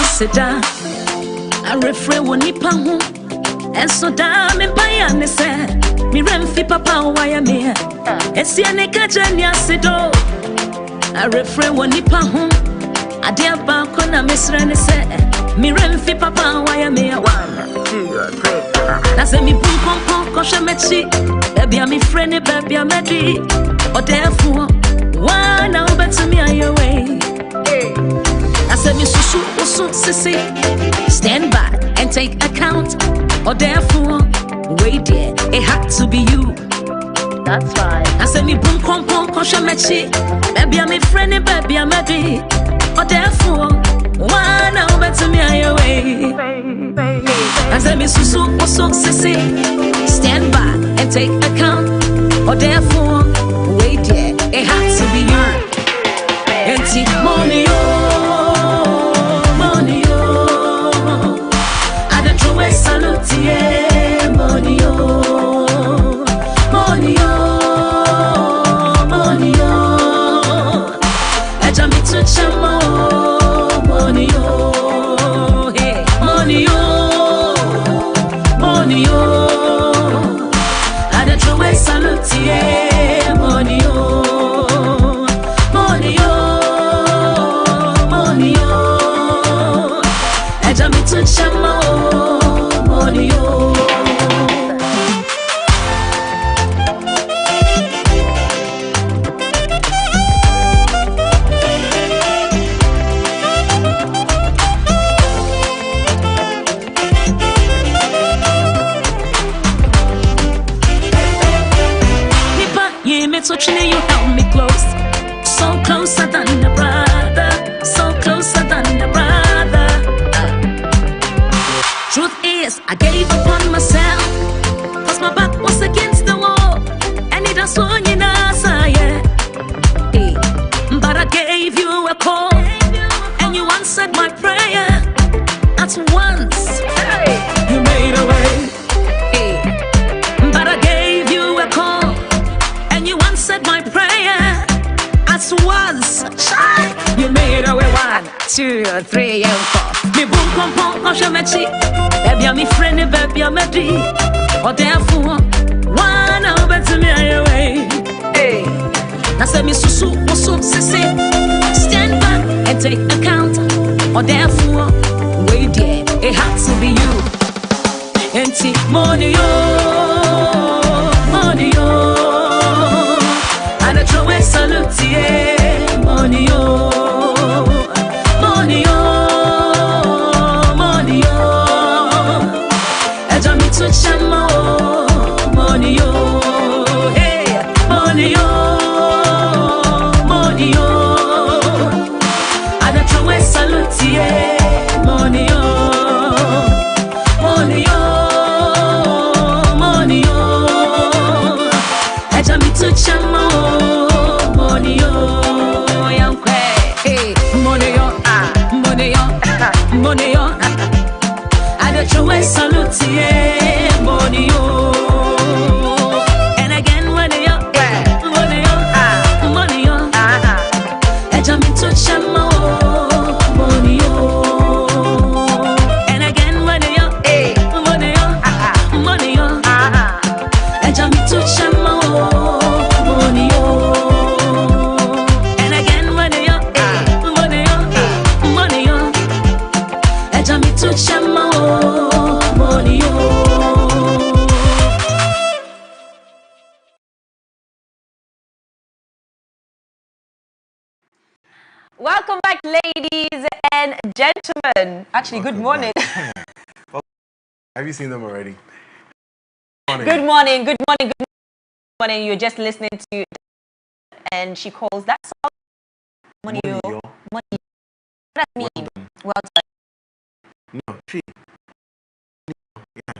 Seda, I refrain when nipa hu, and so damn in Payane said, me remfi papa why I'm here. Esi aneka janya sedo, I refrain when nipa hu, I dear bakona misrene said, me remfi papa why I'm here. 1, 2, 3. I say me boom pom pom kosha mechi, baby I'm me friend, baby I'm ready, or therefore, one now better me on your way. I said, Miss Susu, Sissy, stand back and take account. Or therefore, wait there, it had to be you. That's right. I said, me boom, pom, pom, kosha mechi. Baby, I'm a friend, baby, I'm ready. Or therefore, why now better me on your way? I said, Miss Susu, Sissy, stand back and take account. Or therefore, wait there, it had to be you. Empty money, salute, yeah, money, oh, money, oh, money, oh. I jump into chamo, money, oh, hey, money, oh, money, oh. I don't throw away salute, yeah, money, oh, money, oh, money, oh. I jump into chamo. So you held me close, so closer than a brother, so closer than a brother. Truth is, I gave up on myself, cause my back was against the wall, and it was on your nasa, yeah. Hey. But I gave you a call, and you answered my prayer at once. Hey. You made a way. Once, you made away 1, 2, 3, and 4. Me boom pom pom kosha mechi, baby I'm me friend, baby I'm ready. Or therefore, one now better me away. Hey, now say me susu sissy, stand back and take account. Or therefore, wait there, it had to be you. Empty money, oh, money, oh. And I throw away salute, yeah, money, oh, money, oh, money, oh. I jump into chamo, money, oh, hey, money, oh, money, oh. And I throw away salute, yeah, money, oh, money, oh, money, oh. I jump into chamo. Money, oh, young hey, money, oh, money, oh, money, oh. I don't throw away salute, yeah, money, oh. And again, money, oh, money, oh, money, oh. I jump into chamo, money, oh. And again, money, oh, money, oh, money, oh. I jump into chamo, money, oh. Welcome back, ladies and gentlemen. Actually, good morning. Well, have you seen them already? Good morning, good morning, good morning. You're just listening to, and she calls that song Money, Money. What does that mean? Well done. No, she. Yeah.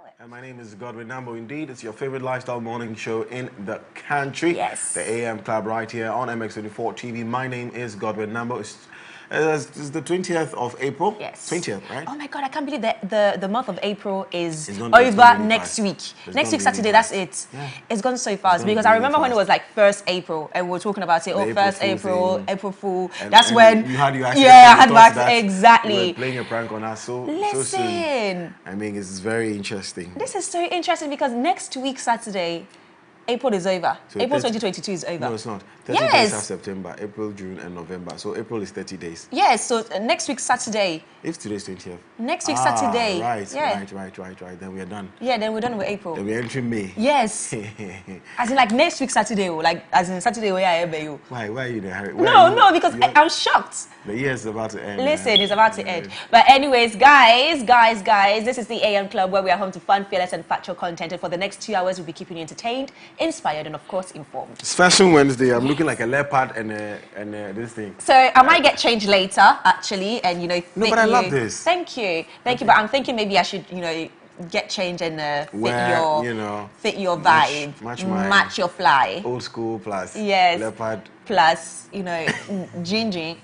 it. And my name is Godwin Nambo. Indeed, it's your favorite lifestyle morning show in the country. Yes. The AM Club right here on MX24 TV. My name is Godwin Nambo. It's the 20th of April. Yes. 20th, right? Oh my God, I can't believe that the month of April is It's over really next week. It's Next week, gone Saturday, really that's fast. it. Yeah. It's gone so fast gone because I really remember when it fast. was like 1st April and we were talking about it. Oh, April 1st Fool April, thing. April Fool. And- That's and when. you had your accident. Yeah, I and had you my thought accident. that Exactly. You were playing a prank on us so soon. Listen. I mean, it's very interesting. This is so interesting because next week, Saturday, April is over. So April 30 2022 is over. No, it's not. 30 Yes. days are September, April, June, and November. So April is 30 days. Yes, so next week, Saturday. If today's 20th. Next week, Saturday. Right, Yeah. right. Then we are done. Yeah, then we're done with April. Then we're entering May. Yes. As in like next week, Saturday. Like as in Saturday where I am you. Why are you in a hurry? No, because I'm shocked. The year is about to end. Listen, it's about to end. But anyways, guys, this is the AM Club where we are home to fun, fearless, and factual content. And for the next 2 hours, we'll be keeping you entertained, inspired, and of course, informed. It's Fashion Wednesday. I'm looking like a leopard and this thing. So I might get changed later, actually, and No, fit but I you. love this. Thank you. But I'm thinking maybe I should, get changed and fit your vibe, match your fly. Old school plus Leopard plus ginger.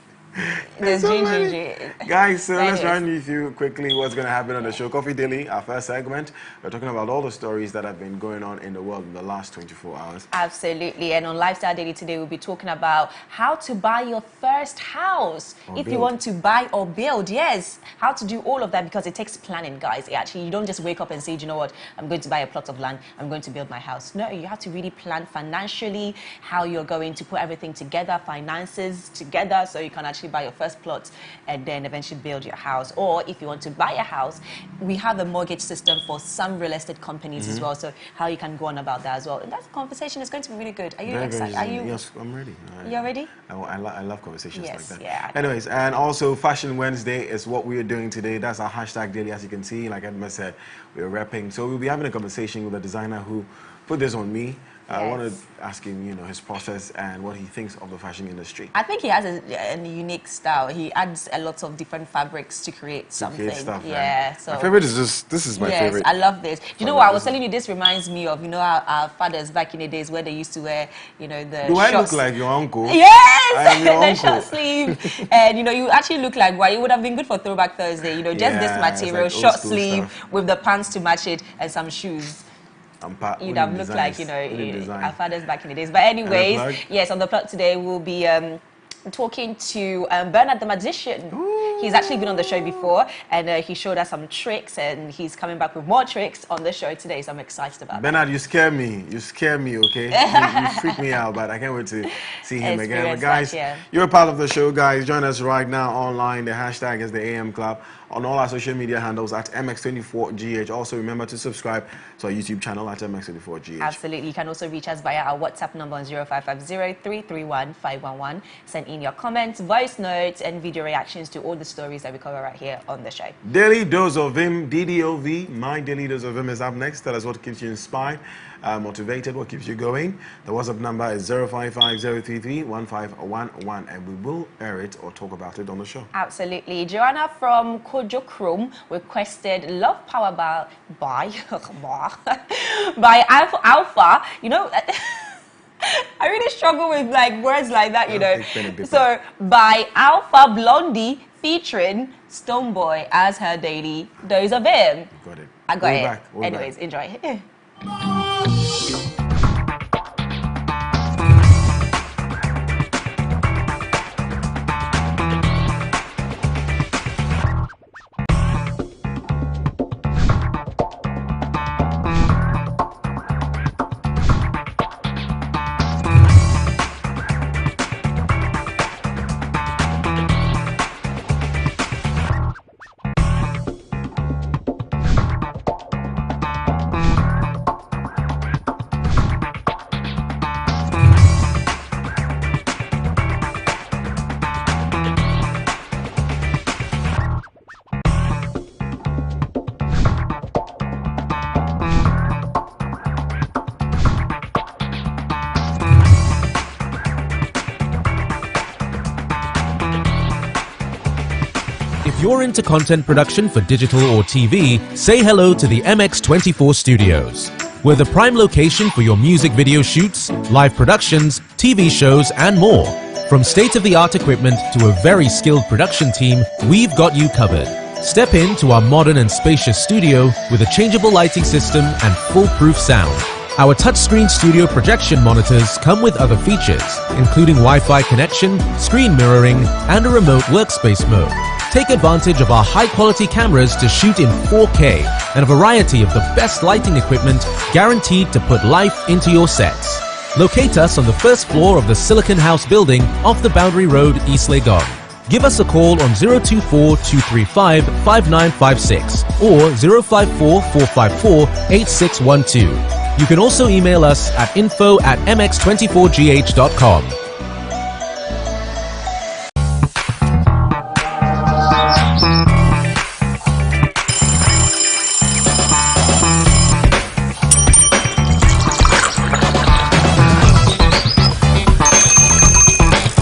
There's ginger. Guys, so let's run you through quickly what's going to happen on the show. Coffee Daily, our first segment. We're talking about all the stories that have been going on in the world in the last 24 hours. Absolutely. And on Lifestyle Daily today, we'll be talking about how to buy your first house. If you want to buy or build, yes. How to do all of that because it takes planning, guys. You don't just wake up and say, you know what, I'm going to buy a plot of land, I'm going to build my house. No, you have to really plan financially how you're going to put everything together, finances together, so you can actually buy your first plot and then eventually build your house. Or if you want to buy a house, we have a mortgage system for some real estate companies as well, so how you can go on about that as well. And that conversation is going to be really good. Are you excited? Yes, I'm ready. You're ready? I love conversations like that. Yeah. Anyways, and also Fashion Wednesday is what we are doing today. That's our hashtag daily, as you can see. Like Edmund said, we're repping. So we'll be having a conversation with a designer who put this on me. I want to ask him, his process and what he thinks of the fashion industry. I think he has a unique style. He adds a lot of different fabrics to create something. Stuff, so my favorite is this is my favorite. I love this. You know what? I was telling you, this reminds me of, our fathers back in the days where they used to wear, the Do I look like your uncle? Yes! I am your the uncle. short sleeve. And, you actually look like, it would have been good for Throwback Thursday, just this material, like short sleeve stuff. with the pants to match it and some shoes. You'd have looked like, our fathers back in the days. But anyways, yes, on the plot today, we'll be talking to Bernard the Magician. Ooh. He's actually been on the show before, and he showed us some tricks, and he's coming back with more tricks on the show today, so I'm excited about Bernard, you scare me. You scare me, okay? you freak me out, but I can't wait to see him again. But guys, you're a part of the show, guys. Join us right now online. The hashtag is the AM Club on all our social media handles at MX24GH. Also, remember to subscribe to our YouTube channel at MX24GH. Absolutely. You can also reach us via our WhatsApp number on 0550-331-511. Send in your comments, voice notes, and video reactions to all the stories that we cover right here on the show. Daily Dose of Vim, DDOV. My Daily Dose of Vim is up next. Tell us what keeps you inspired, motivated, what keeps you going. The WhatsApp number is 0550331511, and we will air it or talk about it on the show. Absolutely. Joanna from Kojo Chrome requested Love Power by Alpha. I really struggle with words like that, So by Alpha Blondie featuring Stoneboy as her daily dose of him. Got it. I got it. We're Anyways, back. Enjoy. you're into content production for digital or TV, say hello to the MX24 Studios. We're the prime location for your music video shoots, live productions, TV shows, and more. From state-of-the-art equipment to a very skilled production team, we've got you covered. Step into our modern and spacious studio with a changeable lighting system and foolproof sound. Our touchscreen studio projection monitors come with other features, including Wi-Fi connection, screen mirroring, and a remote workspace mode. Take advantage of our high-quality cameras to shoot in 4K and a variety of the best lighting equipment guaranteed to put life into your sets. Locate us on the first floor of the Silicon House building off the Boundary Road, East Legon. Give us a call on 024-235-5956 or 054-454-8612. You can also email us at info@mx24gh.com.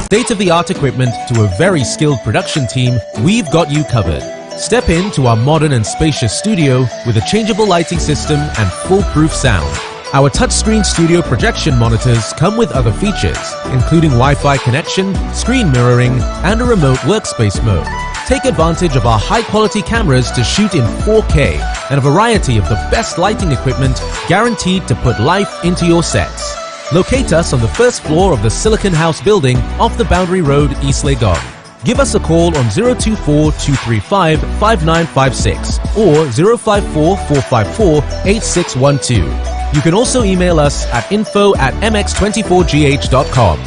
State-of-the-art equipment to a very skilled production team, we've got you covered. Step into our modern and spacious studio with a changeable lighting system and foolproof sound. Our touchscreen studio projection monitors come with other features, including Wi-Fi connection, screen mirroring, and a remote workspace mode. Take advantage of our high-quality cameras to shoot in 4K and a variety of the best lighting equipment guaranteed to put life into your sets. Locate us on the first floor of the Silicon House building off the Boundary Road, East Legon. Give us a call on 024-235-5956 or 054-454-8612. You can also email us at info@mx24gh.com.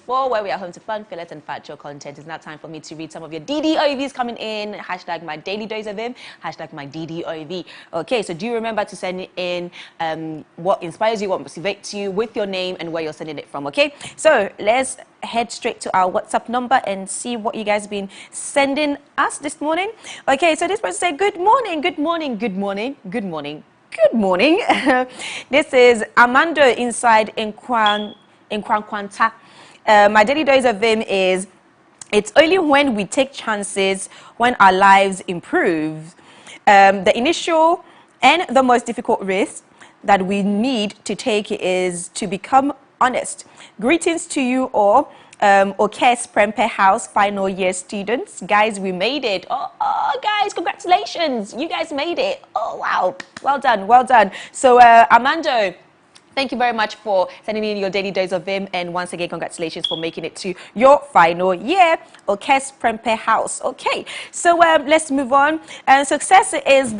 Where we are home to fun, fillet, and factual content. It's now time for me to read some of your DDOVs coming in. Hashtag my daily dose of him. Hashtag my DDOV. Okay, so do remember to send in what inspires you, what motivates you with your name and where you're sending it from, okay? So let's head straight to our WhatsApp number and see what you guys have been sending us this morning. Okay, so this person said, good morning, good morning, good morning, good morning, good morning. This is Amanda inside Nkwankwanta. My daily dose of him is, it's only when we take chances, when our lives improve. The initial and the most difficult risk that we need to take is to become honest. Greetings to you all. Okes Prempe House final year students. Guys, we made it. Oh, guys, congratulations. You guys made it. Oh, wow. Well done, well done. So, Amanda, thank you very much for sending in your daily dose of Vim, and once again, congratulations for making it to your final year. Okes Prempe House. Okay, so let's move on. Success is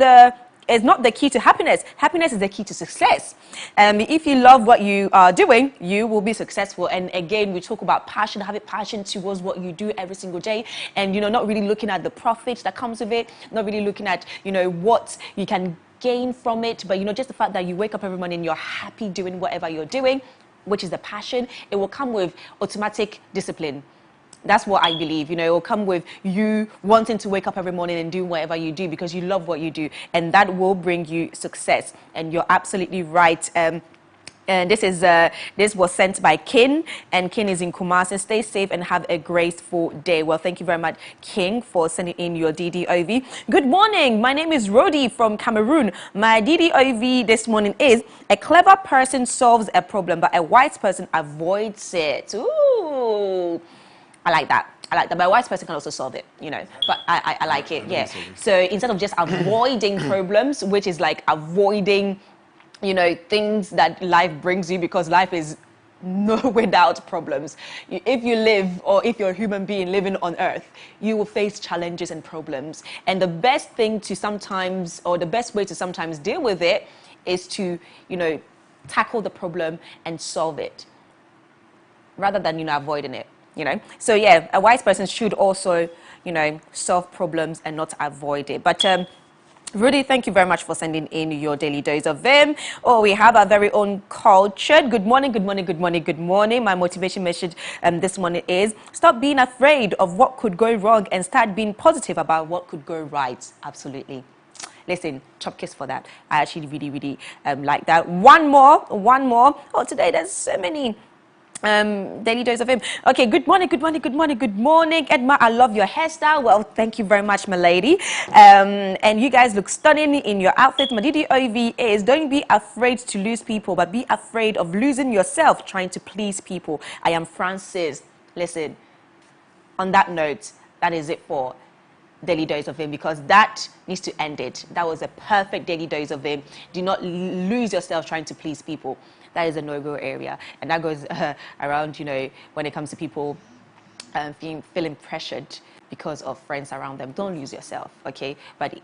not the key to happiness. Happiness is the key to success. If you love what you are doing, you will be successful. And again, we talk about passion, having passion towards what you do every single day, and not really looking at the profits that comes with it, not really looking at what you can gain from it, but just the fact that you wake up every morning, you're happy doing whatever you're doing, which is the passion. It will come with automatic discipline. That's what I believe. It will come with you wanting to wake up every morning and do whatever you do because you love what you do, and that will bring you success. And you're absolutely right. And this was sent by King, and King is in Kumasi. Stay safe and have a graceful day. Well, thank you very much, King, for sending in your DDOV. Good morning. My name is Rodi from Cameroon. My DDOV this morning is, a clever person solves a problem, but a wise person avoids it. Ooh, I like that. I like that. But a wise person can also solve it, But I like it, yeah. So instead of just avoiding problems, which is like avoiding things that life brings you, because life is no without problems. If you live, or if you're a human being living on earth, you will face challenges and problems. And the best thing to sometimes, or the best way to sometimes deal with it is to, tackle the problem and solve it rather than, avoiding it, So yeah, a wise person should also, solve problems and not avoid it. But, Rudy, thank you very much for sending in your daily dose of Vim. Oh, we have our very own Cultured. Good morning, good morning, good morning, good morning. My motivation message this morning is, stop being afraid of what could go wrong and start being positive about what could go right. Absolutely. Listen, chop kiss for that. I actually really, really like that. One more. Oh, today there's so many Daily dose of him. Okay, good morning, Edma. I love your hairstyle. Well, thank you very much, my lady. And you guys look stunning in your outfit. Madidi OV is, don't be afraid to lose people, but be afraid of losing yourself trying to please people. I am Francis. Listen, on that note, that is it for daily dose of him, because that needs to end it. That was a perfect daily dose of him. Do not lose yourself trying to please people. That is a no-go area, and that goes around, you know, when it comes to people feeling pressured because of friends around them. Don't lose yourself, okay? But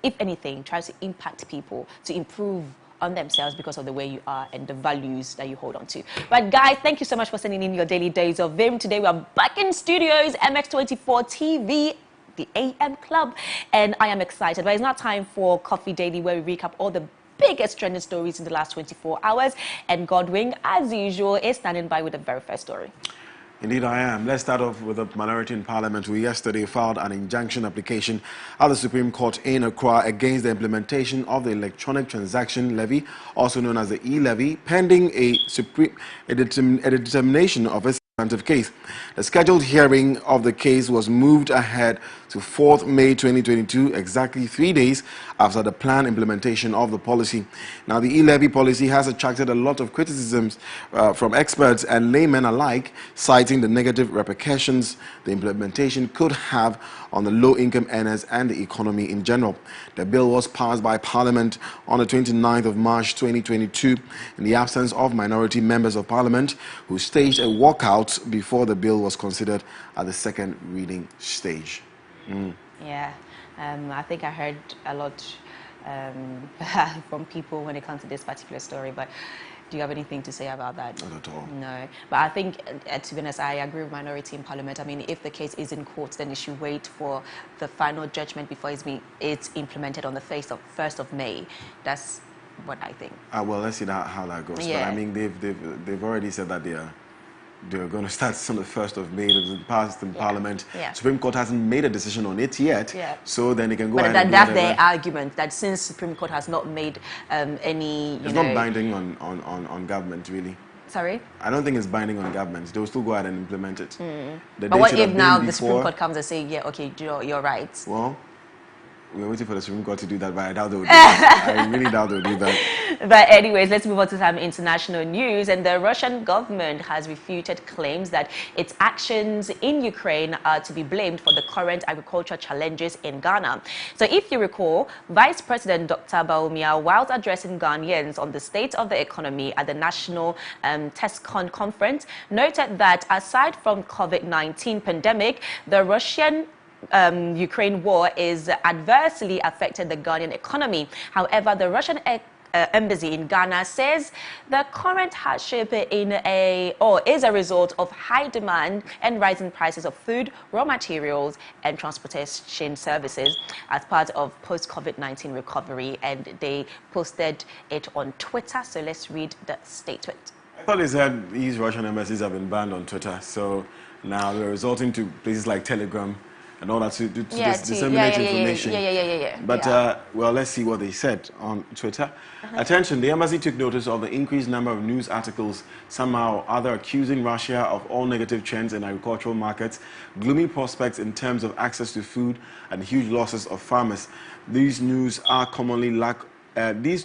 if anything, try to impact people to improve on themselves because of the way you are and the values that you hold on to. But guys, thank you so much for sending in your daily dose of Vim. Today we are back in studios, MX24 TV, the AM Club, and I am excited. But it's now time for Coffee Daily, where we recap all the biggest trending stories in the last 24 hours. And Godwin, as usual, is standing by with the very first story. Indeed, I am. Let's start off with a minority in Parliament who yesterday filed an injunction application at the Supreme Court in Accra against the implementation of the electronic transaction levy, also known as the e-levy, pending a determination of its substantive case. The scheduled hearing of the case was moved ahead to 4th May 2022, exactly 3 days after the planned implementation of the policy. Now, the e-levy policy has attracted a lot of criticisms from experts and laymen alike, citing the negative repercussions the implementation could have on the low-income earners and the economy in general. The bill was passed by Parliament on the 29th of March 2022 in the absence of minority members of Parliament who staged a walkout before the bill was considered at the second reading stage. Yeah, I think I heard a lot from people when it comes to this particular story, but do you have anything to say about that? Not at all. No, but I think, to be honest, I agree with minority in Parliament. I mean, if the case is in court, then it should wait for the final judgment before it's implemented on the 1st of May. That's what I think. Well, let's see how that goes. Yeah. But I mean, they've already said that they're going to start on the 1st of May. It's passed in Parliament. Yeah. Supreme Court hasn't made a decision on it yet. Yeah. So then they can go but ahead and that's their argument, that since Supreme Court has not made any, it's not binding on government, really. Sorry? I don't think it's binding on government. They will still go ahead and implement it. But what if now the Supreme Court comes and say, yeah, okay, you're right? Well, we're waiting for the Supreme Court to do that, but I doubt they will do that. I really doubt they will do that. But anyways, let's move on to some international news. And the Russian government has refuted claims that its actions in Ukraine are to be blamed for the current agricultural challenges in Ghana. So if you recall, Vice President Dr. Baumia, while addressing Ghanaians on the state of the economy at the National TESCON conference, noted that aside from COVID-19 pandemic, the Russian Ukraine war is adversely affected the Ghanaian economy. However, the Russian embassy in Ghana says the current hardship is a result of high demand and rising prices of food, raw materials, and transportation services as part of post-COVID-19 recovery. And they posted it on Twitter. So let's read the statement. I thought they said these Russian embassies have been banned on Twitter. So now they're resorting to places like Telegram and all that to disseminate information. But, well, let's see what they said on Twitter. Attention, the embassy took notice of the increased number of news articles, somehow or other accusing Russia of all negative trends in agricultural markets, gloomy prospects in terms of access to food, and huge losses of farmers. These news are commonly lack any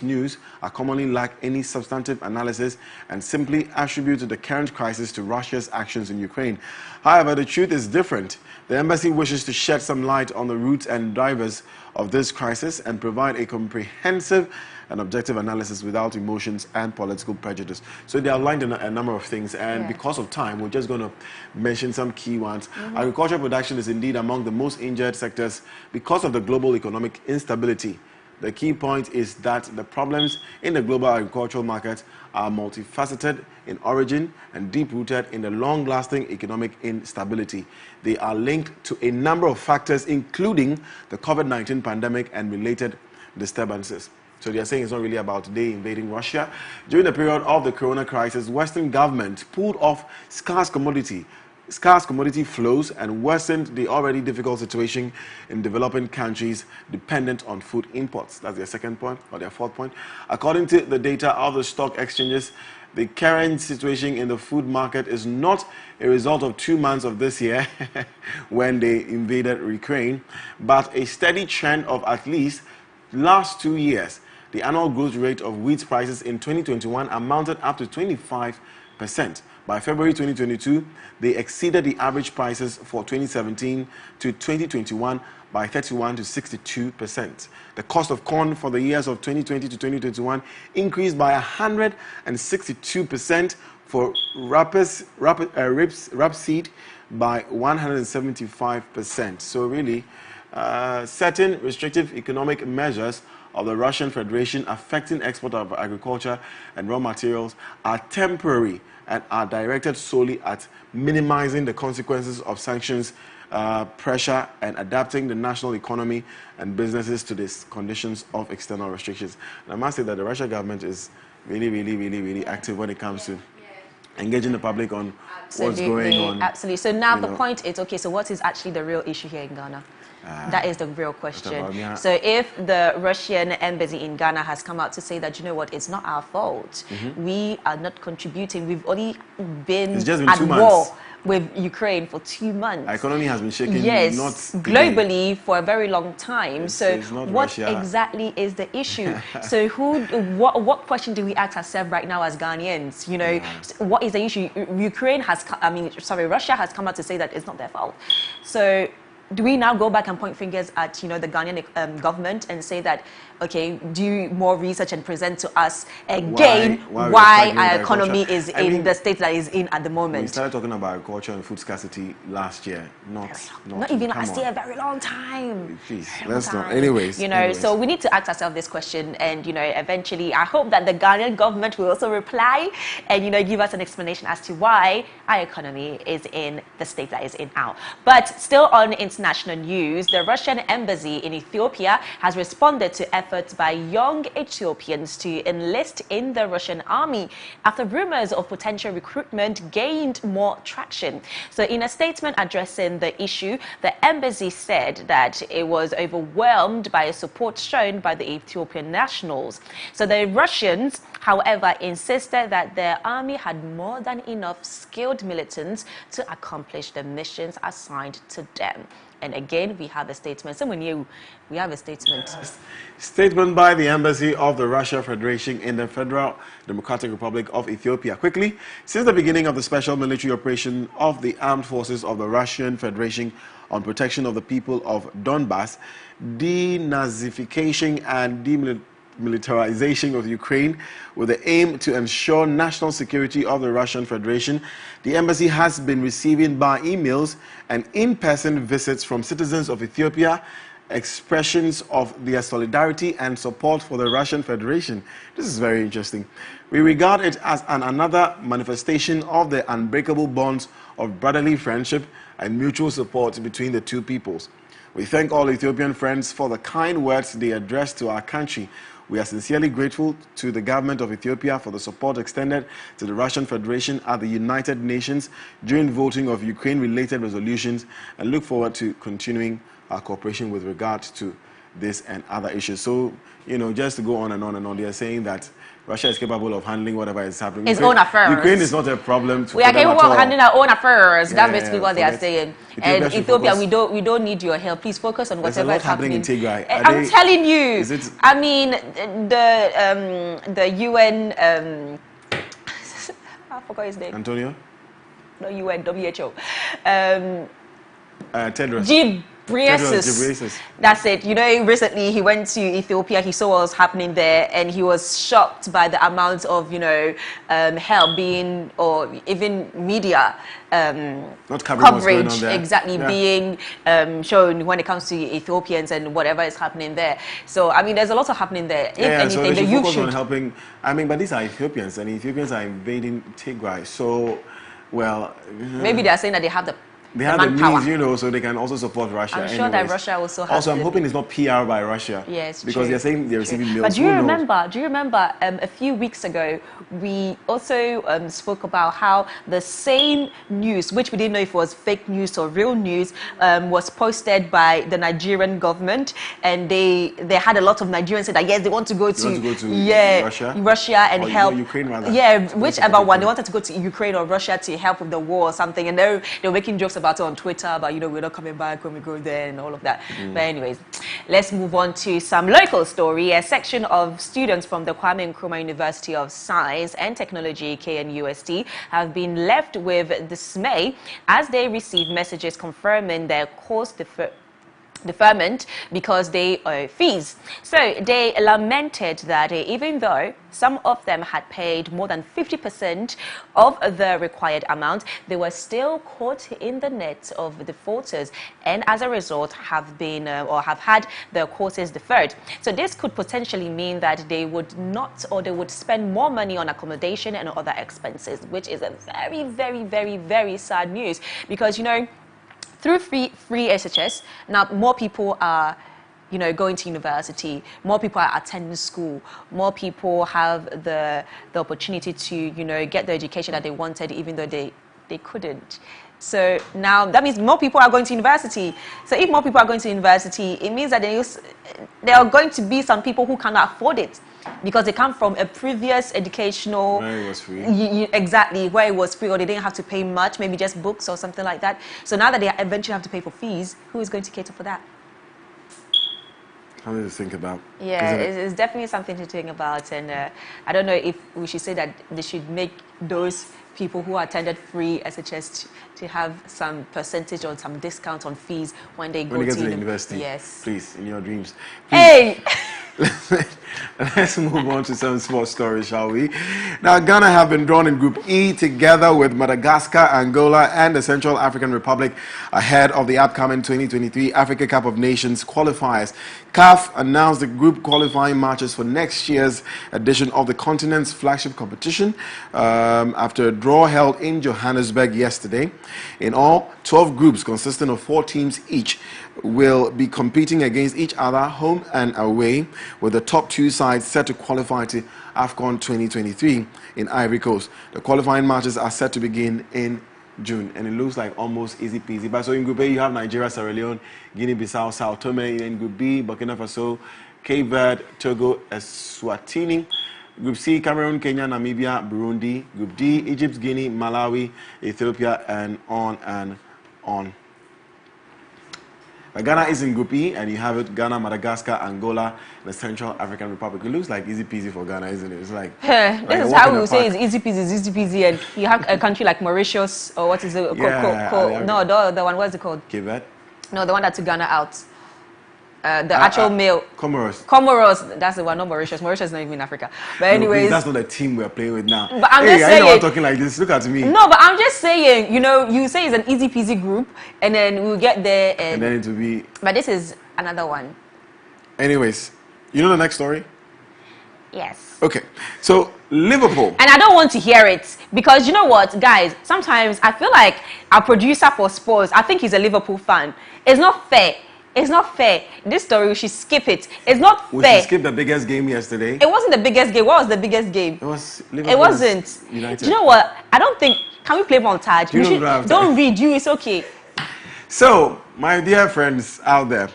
substantive analysis and simply attribute the current crisis to Russia's actions in Ukraine. However, the truth is different. The embassy wishes to shed some light on the roots and drivers of this crisis and provide a comprehensive and objective analysis without emotions and political prejudice. So they outlined a number of things, and because of time, we're just going to mention some key ones. Agricultural production is indeed among the most injured sectors because of the global economic instability. The key point is that the problems in the global agricultural market are multifaceted in origin and deep-rooted in the long-lasting economic instability. They are linked to a number of factors, including the COVID-19 pandemic and related disturbances. So they are saying it's not really about they invading Russia. During the period of the corona crisis, Western governments pulled off scarce commodity flows and worsened the already difficult situation in developing countries dependent on food imports. That's their second point, or their fourth point. According to the data of the stock exchanges, the current situation in the food market is not a result of 2 months of this year when they invaded Ukraine, but a steady trend of at least last 2 years. The annual growth rate of wheat prices in 2021 amounted up to 25%. By February 2022, they exceeded the average prices for 2017 to 2021 by 31 to 62%. The cost of corn for the years of 2020 to 2021 increased by 162%, for rapeseed by 175%. So really, certain restrictive economic measures of the Russian Federation affecting export of agriculture and raw materials are temporary and are directed solely at minimizing the consequences of sanctions, pressure, and adapting the national economy and businesses to these conditions of external restrictions. And I must say that the Russian government is really active when it comes to engaging the public on what's going on. Absolutely. So now the point is, okay, so what is actually the real issue here in Ghana? That is the real question. So if the Russian embassy in Ghana has come out to say that, you know what, it's not our fault. We are not contributing. We've only been at war with Ukraine for 2 months. Our economy has been shaken. Yes, not globally for a very long time. So what Russia. Exactly is the issue? So what question do we ask ourselves right now as Ghanaians? You know, what is the issue? Russia has come out to say that it's not their fault. So do we now go back and point fingers at, you know, the Ghanaian government and say that, okay, do more research and present to us again why our economy is in the state that is in at the moment? We started talking about agriculture and food scarcity last year, not even last year, a very long time. Please, let's not. Anyways, you know, so we need to ask ourselves this question, and you know, eventually, I hope that the Ghanaian government will also reply and, you know, give us an explanation as to why our economy is in the state that is in now. But still on international news, the Russian embassy in Ethiopia has responded to efforts by young Ethiopians to enlist in the Russian army after rumors of potential recruitment gained more traction. So in a statement addressing the issue, the embassy said that it was overwhelmed by support shown by the Ethiopian nationals. So the Russians, however, insisted that their army had more than enough skilled militants to accomplish the missions assigned to them. And again, we have a statement. Someone new, we have a statement. Statement by the Embassy of the Russian Federation in the Federal Democratic Republic of Ethiopia. Quickly, since the beginning of the special military operation of the armed forces of the Russian Federation on protection of the people of Donbass, denazification and demilitarization of Ukraine with the aim to ensure national security of the Russian Federation, the embassy has been receiving by emails and in-person visits from citizens of Ethiopia expressions of their solidarity and support for the Russian Federation. This is very interesting. We regard it as another manifestation of the unbreakable bonds of brotherly friendship and mutual support between the two peoples. We thank all Ethiopian friends for the kind words they addressed to our country. We are sincerely grateful to the government of Ethiopia for the support extended to the Russian Federation at the United Nations during voting of Ukraine-related resolutions, and look forward to continuing our cooperation with regard to this and other issues. So, you know, just to go on and on and on, they are saying that Russia is capable of handling whatever is happening. Its own affairs. Ukraine is not a problem. We are capable of handling our own affairs. That's basically what they are saying. And Ethiopia, we don't need your help. Please focus on whatever is happening in Tigray. I'm telling you. I mean, the UN. I forgot his name. Antonio. No, UN, WHO. Tedros. That's it. You know, recently he went to Ethiopia. He saw what was happening there, and he was shocked by the amount of, you know, help being, or even media not coverage being shown when it comes to Ethiopians and whatever is happening there. So I mean, there's a lot of happening there. If anything, so they should focus on helping. I mean, but these are Ethiopians, and Ethiopians are invading Tigray. So, well, maybe they are saying that they have the They have the means, you know, so they can also support Russia. I'm sure that Russia also has. Also, I'm hoping it's not PR by Russia. Yes, because they're saying they're receiving millions. But do you remember a few weeks ago, we also spoke about how the same news, which we didn't know if it was fake news or real news, was posted by the Nigerian government, and they had a lot of Nigerians say that yes, they want to go to Russia and help Ukraine rather. Yeah, whichever one. They wanted to go to Ukraine or Russia to help with the war or something, and they were making jokes about it on Twitter about, you know, we're not coming back when we go there and all of that. But anyways, let's move on to some local story. A section of students from the Kwame Nkrumah University of Science and Technology, KNUST, have been left with dismay as they receive messages confirming their course deferment because they owe fees. So they lamented that even though some of them had paid more than 50% of the required amount, they were still caught in the net of defaulters, and as a result have been or have had their courses deferred. So this could potentially mean that they would not, or they would spend more money on accommodation and other expenses, which is a very, very, very, very sad news, because, you know, through free SHS, now more people are, you know, going to university, more people are attending school, more people have the opportunity to, you know, get the education that they wanted, even though they couldn't. So now that means more people are going to university. So if more people are going to university, it means that there are going to be some people who cannot afford it, because they come from a previous educational... Where it was free. Exactly, where it was free, or they didn't have to pay much, maybe just books or something like that. So now that they eventually have to pay for fees, who is going to cater for that? Something to think about. Yeah, it's definitely something to think about. And I don't know if we should say that they should make those people who attended free SHS to have some percentage or some discount on fees when they go to the university. Yes. Please, in your dreams. Please. Hey! Let's move on to some sports stories, shall we? Now, Ghana have been drawn in Group E together with Madagascar, Angola, and the Central African Republic ahead of the upcoming 2023 Africa Cup of Nations qualifiers. CAF announced the group qualifying matches for next year's edition of the continent's flagship competition after a draw held in Johannesburg yesterday. In all, 12 groups consisting of 4 teams each will be competing against each other home and away, with the top 2 sides set to qualify to AFCON 2023 in Ivory Coast. The qualifying matches are set to begin in June, and it looks like almost easy peasy. But so in Group A, you have Nigeria, Sierra Leone, Guinea-Bissau, Sao Tome. In Group B, Burkina Faso, Cape Verde, Togo, Eswatini. Group C, Cameroon, Kenya, Namibia, Burundi. Group D, Egypt, Guinea, Malawi, Ethiopia, and on and on. But Ghana is in Group E, and you have it: Ghana, Madagascar, Angola, and the Central African Republic. It looks like easy peasy for Ghana, isn't it? It's like... this is how we say it's easy peasy, and you have a country like Mauritius, or what is it? No, the one, what's it called? Cape Verde? No, the one that took Ghana out. The actual male. Comoros. That's the one, not Mauritius. Mauritius is not even in Africa. But anyways, that's not the team we're playing with now. But I'm just saying. I know I'm talking like this. Look at me. No, but I'm just saying. You know, you say it's an easy peasy group, and then we'll get there, and then it will be. But this is another one. Anyways, you know the next story? Yes. Okay, so Liverpool. And I don't want to hear it, because you know what, guys? Sometimes I feel like our producer for sports, I think he's a Liverpool fan. It's not fair. It's not fair. This story, we should skip it. It's not fair. We should skip the biggest game yesterday. It wasn't the biggest game. What was the biggest game? It was Liverpool. It wasn't. United. Do you know what? I don't think... Can we play montage? Don't read you. It's okay. So, my dear friends out there,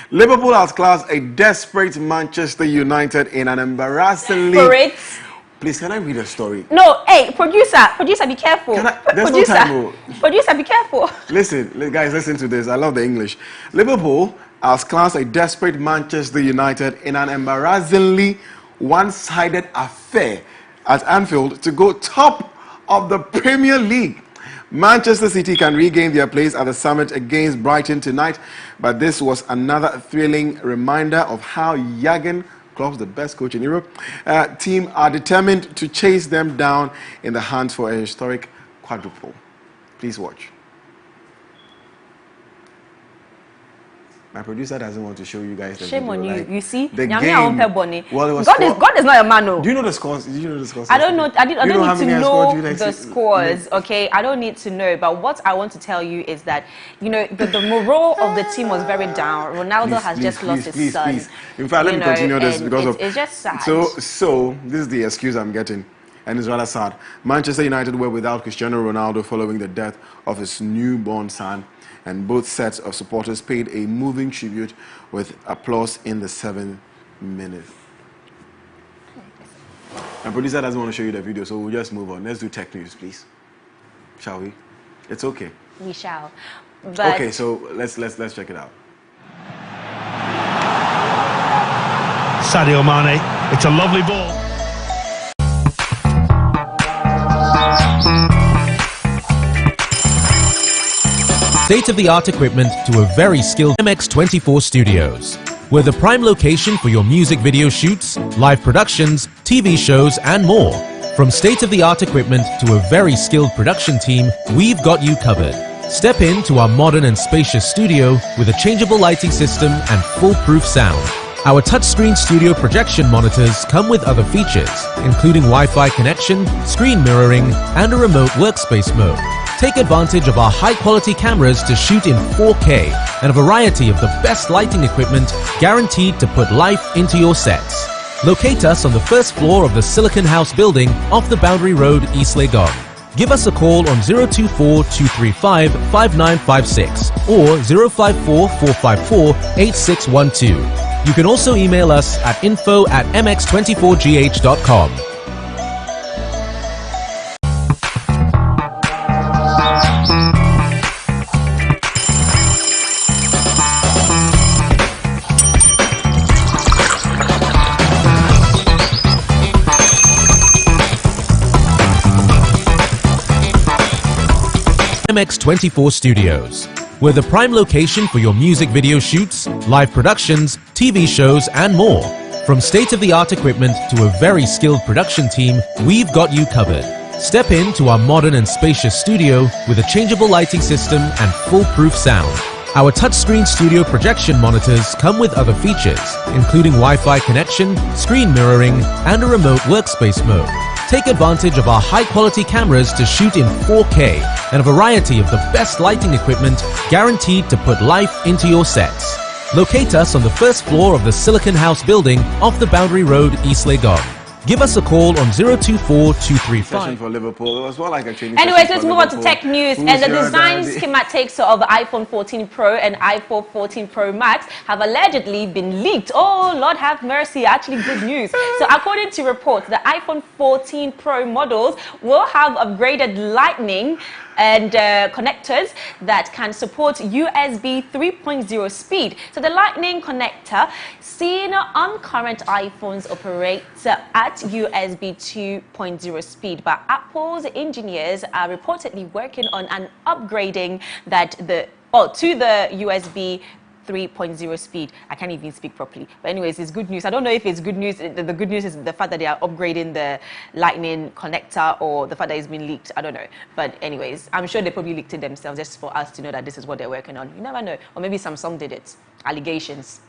Liverpool has classed a desperate Manchester United in an embarrassingly... Please, can I read a story? No, hey, producer, be careful. There's no time. Producer, be careful. Listen, guys, listen to this. I love the English. Liverpool has classed a desperate Manchester United in an embarrassingly one-sided affair at Anfield to go top of the Premier League. Manchester City can regain their place at the summit against Brighton tonight, but this was another thrilling reminder of how Jurgen Klopp, the best coach in Europe, team are determined to chase them down in the hunt for a historic quadruple. Please watch. My producer doesn't want to show you guys the Shame video. on you. Like, You see, the game. Well, it was God is not a man. No. Do you know the scores? Did you know the scores? I don't know. I don't need to know like the scores. Okay, I don't need to know. But what I want to tell you is that the morale of the team was very down. Ronaldo has just lost his son. Please. In fact, let me continue this because it's just sad. So this is the excuse I'm getting. And it's rather sad. Manchester United were without Cristiano Ronaldo following the death of his newborn son, and both sets of supporters paid a moving tribute with applause in the 7th minute. My producer doesn't want to show you the video, so we'll just move on. Let's do tech news, please. Shall we? It's okay. We shall. But okay, so let's check it out. Sadio Mane. It's a lovely ball. State-of-the-art equipment to a very skilled MX24 studios. We're the prime location for your music video shoots, live productions, TV shows and more. From state-of-the-art equipment to a very skilled production team, we've got you covered. Step into our modern and spacious studio with a changeable lighting system and foolproof sound. Our touchscreen studio projection monitors come with other features, including Wi-Fi connection, screen mirroring and a remote workspace mode. Take advantage of our high-quality cameras to shoot in 4K and a variety of the best lighting equipment guaranteed to put life into your sets. Locate us on the first floor of the Silicon House building off the Boundary Road, East Legon. Give us a call on 024-235-5956 or 054-454-8612. You can also email us at info@mx24gh.com. MX24 Studios. We're the prime location for your music video shoots, live productions, TV shows and more. From state-of-the-art equipment to a very skilled production team, we've got you covered. Step into our modern and spacious studio with a changeable lighting system and foolproof sound. Our touchscreen studio projection monitors come with other features, including Wi-Fi connection, screen mirroring and a remote workspace mode. Take advantage of our high-quality cameras to shoot in 4K and a variety of the best lighting equipment guaranteed to put life into your sets. Locate us on the first floor of the Silicon House building off the Boundary Road, East Legon. Give us a call on 024-235. For Liverpool. It was more like a training. Anyways, let's move on to tech news. And the design schematics of the iPhone 14 Pro and iPhone 14 Pro Max have allegedly been leaked. Oh, Lord have mercy. Actually, good news. So according to reports, the iPhone 14 Pro models will have upgraded Lightning and connectors that can support USB 3.0 speed. So the Lightning connector seen on current iPhones operates at USB 2.0 speed, but Apple's engineers are reportedly working on an upgrading that to the USB 3.0 speed. I can't even speak properly. But anyways, it's good news. I don't know if it's good news. The good news is the fact that they are upgrading the Lightning connector or the fact that it's been leaked. I don't know. But anyways, I'm sure they probably leaked it themselves just for us to know that this is what they're working on. You never know. Or maybe Samsung did it. Allegations.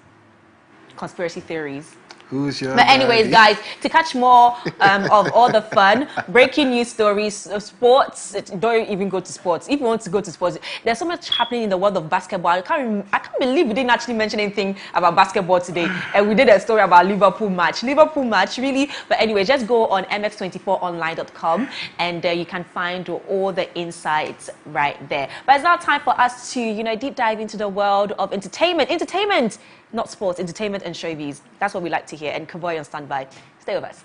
Conspiracy theories. But anyways, guys, to catch more of all the fun, breaking news stories, sports, don't even go to sports. If you want to go to sports, there's so much happening in the world of basketball. I can't believe we didn't actually mention anything about basketball today. And we did a story about Liverpool match, really. But anyway, just go on mx24online.com and you can find all the insights right there. But it's now time for us to, deep dive into the world of entertainment. Not sports, entertainment and showbiz. That's what we like to hear. And Kavoy on standby. Stay with us.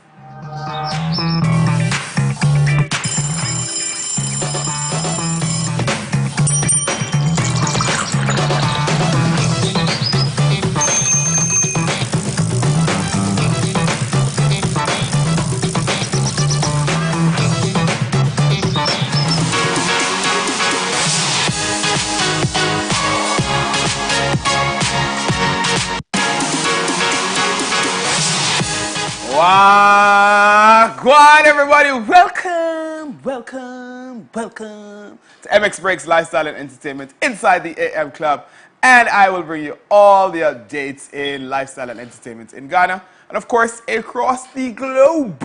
Wow, everybody, welcome welcome to MX Breaks Lifestyle and Entertainment inside the AM Club. And I will bring you all the updates in lifestyle and entertainment in Ghana and, of course, across the globe.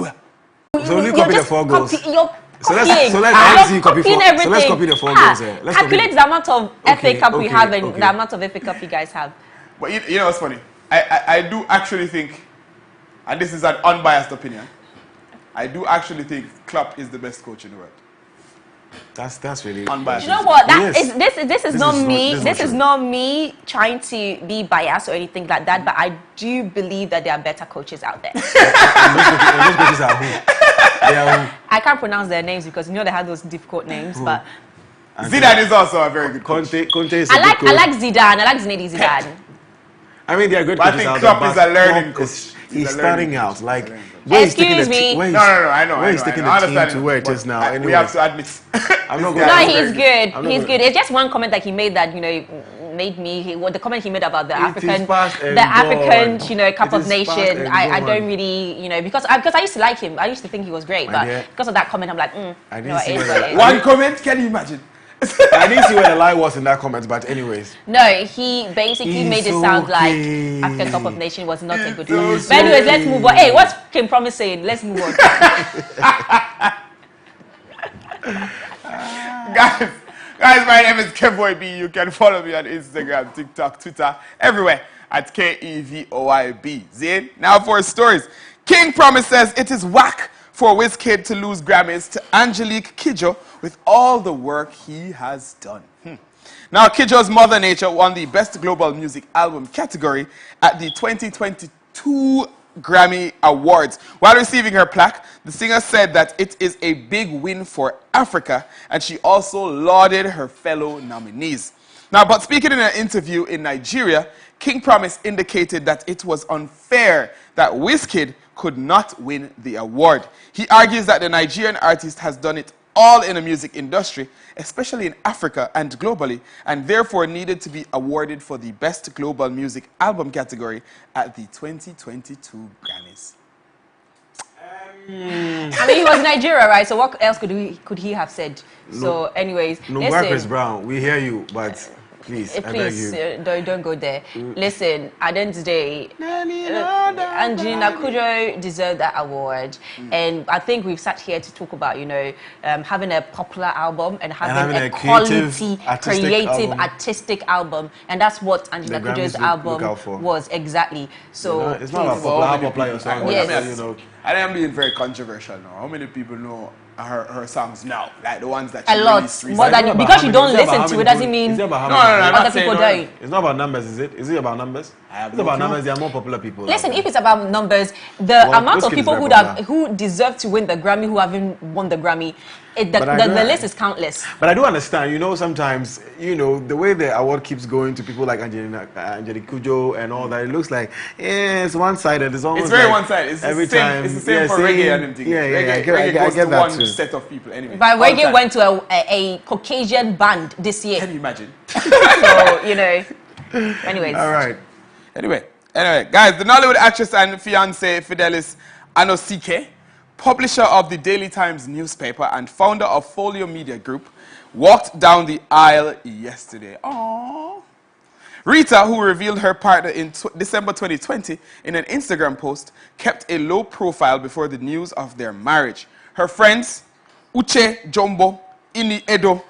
So only copy the 4 goals. So let's copy the 4 goals. Calculate the amount of FA Cup we have and the amount of FA Cup you guys have. But you know what's funny? I do actually think, and this is an unbiased opinion, I do actually think Klopp is the best coach in the world. That's really unbiased. You know what? This is not me trying to be biased or anything like that, but I do believe that there are better coaches out there. And those coaches are who? I can't pronounce their names because you know they have those difficult names, but Zidane is also a very good coach. Conte is I like Zidane. I like Zinedine Zidane. I mean, they are good but coaches I think out Klopp there, is a learning coach. He's starting out. Like, excuse me. No, I know. Where he's taking the team to where it is now. Anyway. We have to admit. I'm not no, he's good. He's good. It's just one comment that he made that, you know, made me, the comment he made about the African, you know, Cup of Nations. I don't really, you know, because I used to like him. I used to think he was great, but because of that comment, I'm like, one comment, can you imagine? I didn't see where the lie was in that comment, but anyways. No, he basically made it sound like African Cup of Nations was not a good one. But anyways, let's move on. Hey, what's Kim Promise saying? Let's move on. Guys, my name is Kevoy B. You can follow me on Instagram, TikTok, Twitter, everywhere at KEVOYB. Zane, now for stories. King Promise says it is whack for Wizkid to lose Grammys to Angelique Kidjo with all the work he has done. Now, Kidjo's Mother Nature won the Best Global Music Album category at the 2022 Grammy Awards. While receiving her plaque, the singer said that it is a big win for Africa, and she also lauded her fellow nominees. Now, but speaking in an interview in Nigeria, King Promise indicated that it was unfair that Wizkid could not win the award. He argues that the Nigerian artist has done it all in the music industry, especially in Africa and globally, and therefore needed to be awarded for the Best Global Music Album category at the 2022 Grammys. I mean, he was Nigeria, right? So what else could he have said? No, so anyways, listen, Chris Brown, we hear you, but please, don't go there. Listen, at the end of the day, Angelina Kidjo deserved that award, and I think we've sat here to talk about, you know, having a popular album and having a quality, creative, artistic album, and that's what Angelina Kidjo's album was exactly. So it's not about popular your song. Yes. You know, I am being very controversial now. How many people know her songs now? Like the ones that she released recently? More than because you don't listen to it doesn't mean other people don't. It's not about numbers, is it? Is it about numbers? It's about numbers. There are more popular people. Listen, if it's about numbers, the amount of people who deserve to win the Grammy who haven't won the Grammy, the list is countless. But I do understand, you know, sometimes, you know, the way the award keeps going to people like Angelique Kidjo and all that, it looks like, it's one-sided. It's almost very like one-sided. It's every time. It's the same for reggae and everything. Reggae goes to one too. set of people anyway. But reggae went to a Caucasian band this year. Can you imagine? So, you know, anyways. All right. Anyway, guys, the Nollywood actress and fiancé Fidelis Anosike, publisher of the Daily Times newspaper and founder of Folio Media Group, walked down the aisle yesterday. Aww. Rita, who revealed her partner in December 2020 in an Instagram post, kept a low profile before the news of their marriage. Her friends, Uche Jombo, Ini Edo,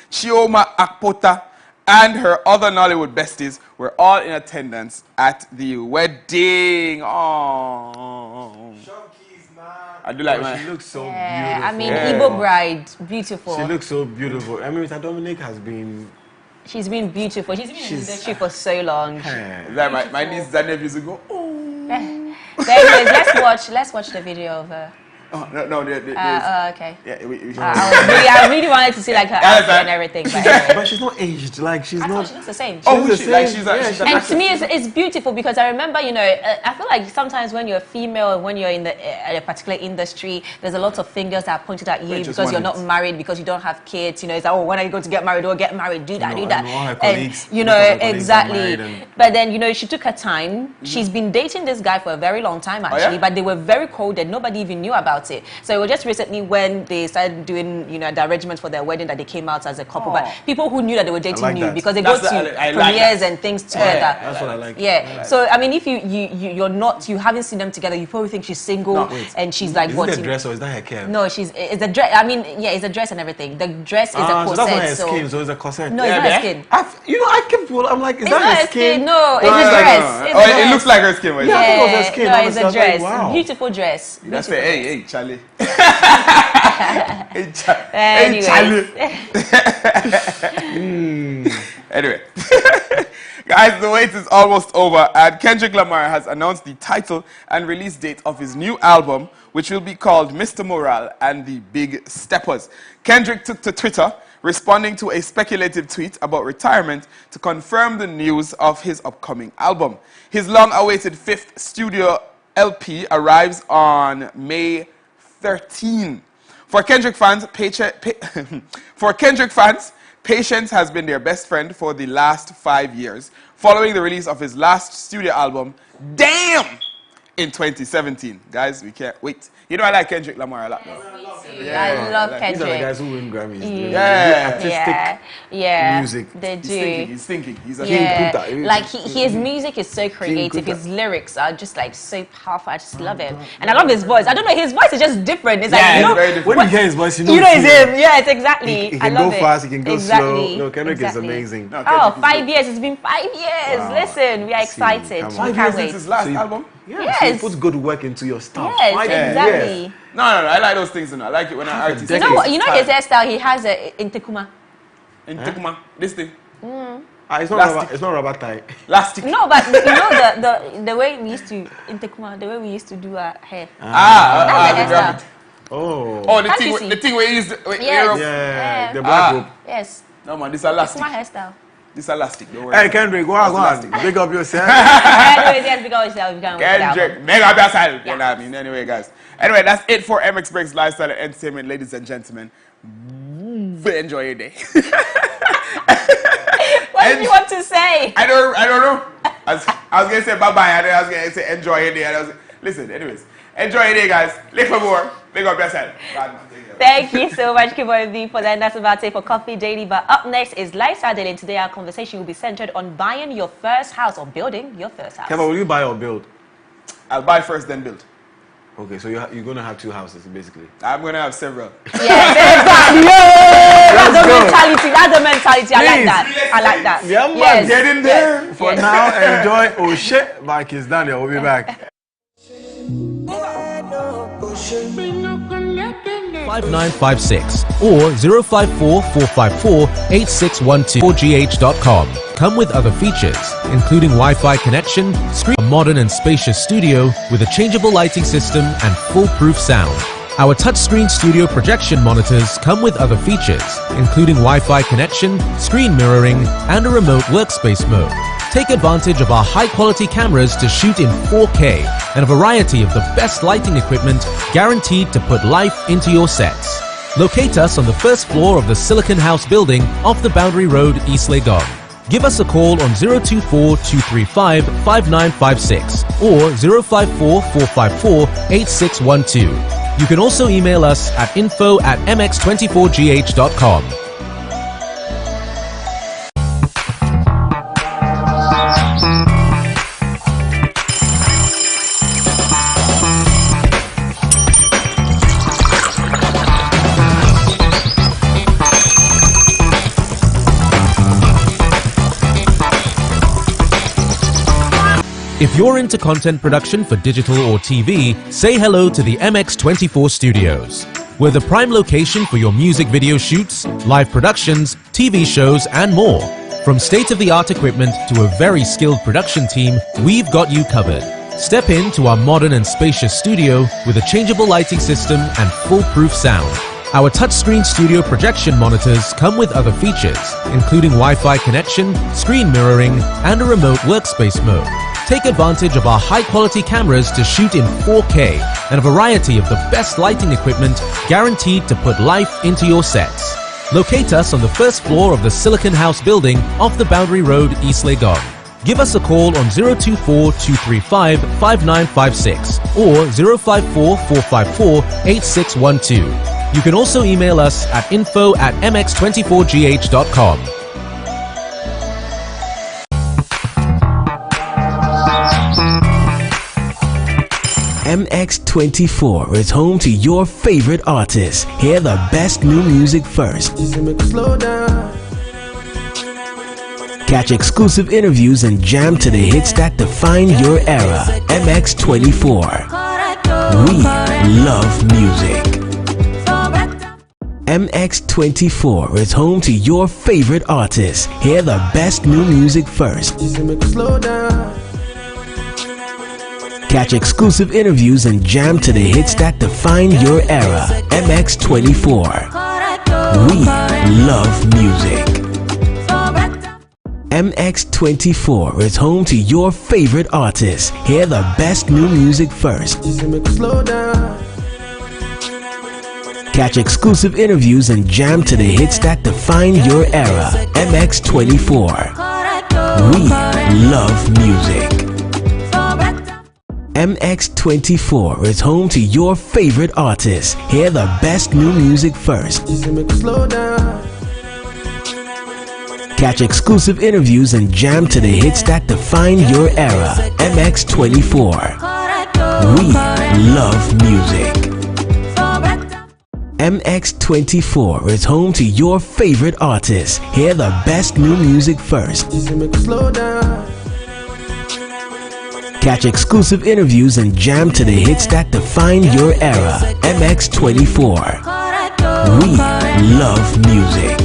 Chioma Akpota, and her other Nollywood besties were all in attendance at the wedding. Aww. I do like she looks so beautiful. I mean, Igbo bride, beautiful. She looks so beautiful. I mean, Mr. Dominic has been... She's been beautiful. She's been in the industry for so long. Like my niece and nephews will go, oh. So anyways, let's watch the video of her. Oh, no, okay. Yeah, I really wanted to see like her outfit and everything, but anyway. But she's not aged. Like she's not. She looks the same. Oh, she's and to me, it's beautiful because I remember, you know, I feel like sometimes when you're a female, when you're in a particular industry, there's a lot of fingers that are pointed at you because you're not married, because you don't have kids. You know, it's like, oh, when are you going to get married? Or get married? Do that, do that. And you know, exactly. But then, you know, she took her time. She's been dating this guy for a very long time, actually, but they were very cold and nobody even knew about about it. So it was just recently when they started doing, the arrangements for their wedding that they came out as a couple. But people who knew that they were dating knew because they go to premieres and things together. That's what I like. Yeah. So I mean, if you haven't seen them together, you probably think she's single and she's like, what? Is it a dress or is that her care? No, it's a dress. I mean, yeah, it's a dress and everything. The dress is a corset. So that's not her skin. So it's a corset. No, it's not her skin. I kept. I'm like, is that her skin? No, it's a dress. It looks like her skin. Yeah, I thought it was her skin. No, it's a dress. Like, wow. Beautiful dress. That's it. Hey, Charlie. Anyway, guys, the wait is almost over, and Kendrick Lamar has announced the title and release date of his new album, which will be called Mr. Morale and the Big Steppers. Kendrick took to Twitter, responding to a speculative tweet about retirement, to confirm the news of his upcoming album. His long-awaited 5th studio LP arrives on May 13. For Kendrick fans, patience has been their best friend for the last 5 years, following the release of his last studio album, Damn, in 2017. Guys, we can't wait. You know I like Kendrick Lamar a lot, though. I love Kendrick. These are the guys who win Grammys. Yeah, music. They do. He's thinking. He's a like his music is so creative. His lyrics are just like so powerful. I just love him, and I love his voice. I don't know, his voice is just different. It's like very different. When you hear his voice, you know it's him. Yes, exactly. He can go fast. He can go slow. No, Kendrick is amazing. No, 5 years. It's been 5 years. Wow. Listen, we are excited. 5 years since his last album. Yes. So you put good work into your stuff. Yes, exactly. Yes. No, I like those things. I like it when an artist. You know what? You know his hairstyle. He has in Tekuma. In Tekuma, this thing. It's not rubber tie. Lastic. No, but you know the way we used to in Tekuma, the way we used to do our hair. The hairstyle. the thing where you used to. Yes. The black rope. Yes. No man, this is elastic. Tekuma hairstyle. This is elastic. Don't worry. Hey Kendrick, go on. Big up yourself. Yes, big up yourself. Kendrick, big up yourself. You know what I mean? Anyway, guys. Anyway, that's it for MX Breaks Lifestyle and Entertainment, ladies and gentlemen. Enjoy your day. What did you want to say? I don't know. I was going to say bye-bye, and then I was going to say enjoy your day. Listen, anyways. Enjoy your day, guys. Live for more. Big up yourself. Thank you so much, Kiboy, for that. That's about it for Coffee Daily. But up next is Lifestyle Daily. And today our conversation will be centered on buying your first house or building your first house. Kevin, will you buy or build? I'll buy first, then build. Okay, so you're going to have 2 houses, basically. I'm going to have several. Yes, exactly. That's the mentality. I like that. Yeah, man, yes. Get in there. Yes. For now, enjoy. Oh shit, Mike is done. We'll be back. 5956 or 054-454-8612 Come with other features, including Wi-Fi connection, screen, a modern and spacious studio with a changeable lighting system and foolproof sound. Our touchscreen studio projection monitors come with other features, including Wi-Fi connection, screen mirroring, and a remote workspace mode. Take advantage of our high-quality cameras to shoot in 4K and a variety of the best lighting equipment guaranteed to put life into your sets. Locate us on the first floor of the Silicon House building off the Boundary Road, East Legon. Give us a call on 024-235-5956 or 054-454-8612. You can also email us at info@mx24gh.com. If you're into content production for digital or TV, say hello to the MX24 Studios. We're the prime location for your music video shoots, live productions, TV shows, and more. From state-of-the-art equipment to a very skilled production team, we've got you covered. Step into our modern and spacious studio with a changeable lighting system and foolproof sound. Our touchscreen studio projection monitors come with other features, including Wi-Fi connection, screen mirroring, and a remote workspace mode. Take advantage of our high-quality cameras to shoot in 4K and a variety of the best lighting equipment guaranteed to put life into your sets. Locate us on the first floor of the Silicon House building off the Boundary Road, East Legon. Give us a call on 024-235-5956 or 054-454-8612. You can also email us at info@mx24gh.com. MX24 is home to your favorite artists. Hear the best new music first. Catch exclusive interviews and jam to the hits that define your era. MX24. We love music. MX24 is home to your favorite artists. Hear the best new music first. Catch exclusive interviews and jam to the hits that define your era. MX24. We love music. MX24 is home to your favorite artists. Hear the best new music first. Catch exclusive interviews and jam to the hits that define your era. MX24. We love music. MX24 is home to your favorite artists. Hear the best new music first. Catch exclusive interviews and jam to the hits that define your era. MX24. We love music. MX24 is home to your favorite artists. Hear the best new music first. Catch exclusive interviews and jam to the hits that define your era. MX24. We love music.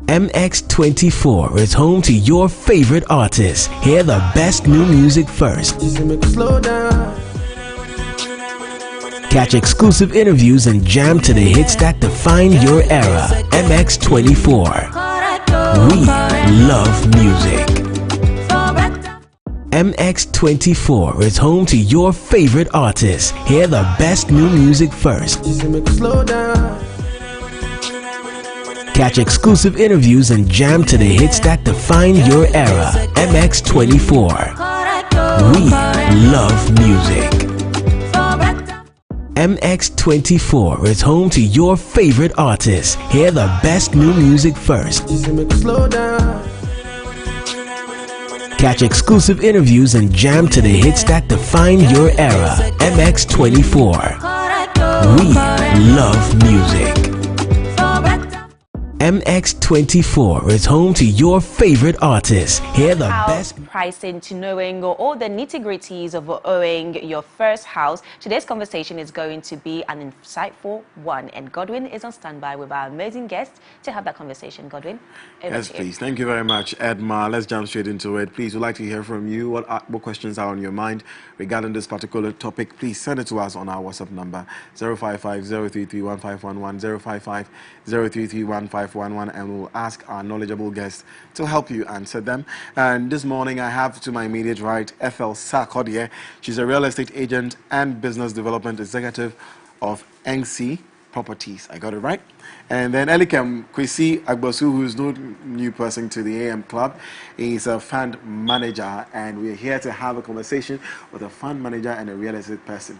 MX24 is home to your favorite artists. Hear the best new music first. Catch exclusive interviews and jam to the hits that define your era. MX24. We love music. MX24 is home to your favorite artists. Hear the best new music first. Catch exclusive interviews and jam to the hits that define your era. MX24. We love music. MX24 is home to your favorite artists. Hear the best new music first. Catch exclusive interviews and jam to the hits that define your era. MX24. We love music. MX24 is home to your favorite artists. Hear the best pricing to knowing all the nitty-gritties of owning your first house. Today's conversation is going to be an insightful one, and Godwin is on standby with our amazing guest to have that conversation. Godwin, yes, please. Thank you very much, Edma. Let's jump straight into it. Please, we'd like to hear from you. What questions are on your mind regarding this particular topic? Please send it to us on our WhatsApp number 055-033-1511, 055-033-1511, and we'll ask our knowledgeable guests to help you answer them. And this morning I have to my immediate right Ethel Sarkodie. She's a real estate agent and business development executive of NC Properties. I got it right. And then Elikem Kwesi Agbosu, who's no new person to the AM Club. He's a fund manager, and we're here to have a conversation with a fund manager and a real estate person.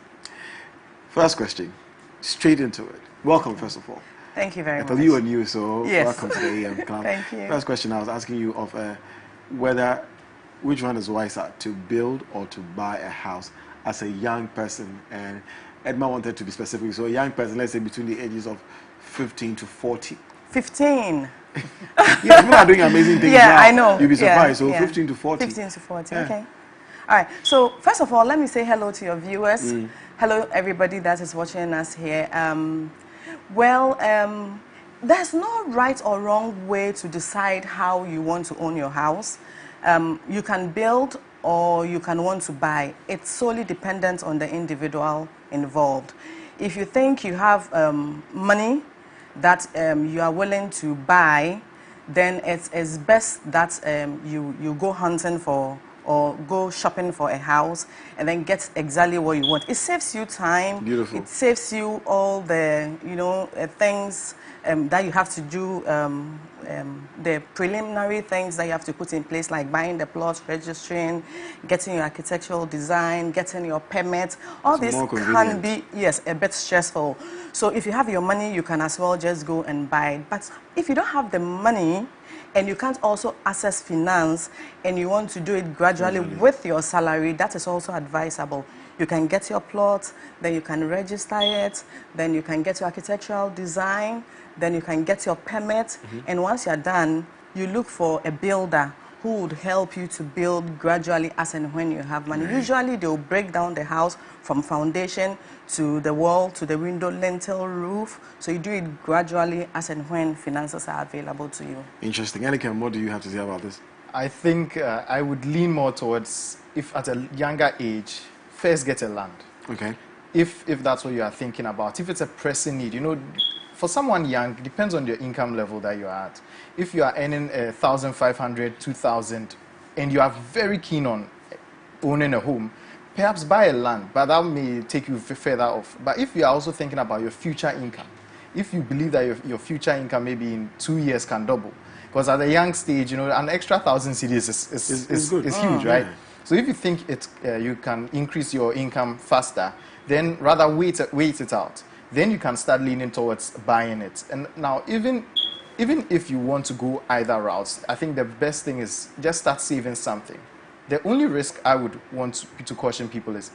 First question, straight into it. Welcome, first of all. Thank you very much. You are new, so yes. Welcome to the AM Club. Thank you. First question I was asking you of which one is wiser, to build or to buy a house as a young person? And Edma wanted to be specific, so a young person, let's say between the ages of 15 to 40. 15. Yeah, people are doing amazing things now. I know. You'll be surprised. Yeah, so 15 to 40. 15 to 40, okay. All right, so first of all, let me say hello to your viewers. Hello, everybody that is watching us here. There's no right or wrong way to decide how you want to own your house. You can build or you can want to buy. It's solely dependent on the individual involved. If you think you have money that you are willing to buy, then it's best that you go hunting for or go shopping for a house and then get exactly what you want. It saves you time. Beautiful. It saves you all the, things that you have to do, the preliminary things that you have to put in place, like buying the plot, registering, getting your architectural design, getting your permit. All this can be, yes, a bit stressful. So if you have your money, you can as well just go and buy it. But if you don't have the money, and you can't also access finance, and you want to do it gradually with your salary, that is also advisable. You can get your plot, then you can register it, then you can get your architectural design, then you can get your permit, and once you're done, you look for a builder who would help you to build gradually as and when you have money. Usually they'll break down the house from foundation to the wall, to the window, lintel, roof. So you do it gradually as and when finances are available to you. Interesting. Anikem, what do you have to say about this? I think I would lean more towards, if at a younger age, first get a land. Okay. If that's what you are thinking about. If it's a pressing need, you know, for someone young, it depends on your income level that you're at. If you are earning 1,500, 2,000, and you are very keen on owning a home, perhaps buy a land, but that may take you further off. But if you are also thinking about your future income, if you believe that your future income maybe in 2 years can double, because at a young stage, you know, an extra 1,000 cedis is huge, right? So if you think you can increase your income faster, then rather wait it out. Then you can start leaning towards buying it. And now, even if you want to go either routes, I think the best thing is just start saving something. The only risk I would want to caution people is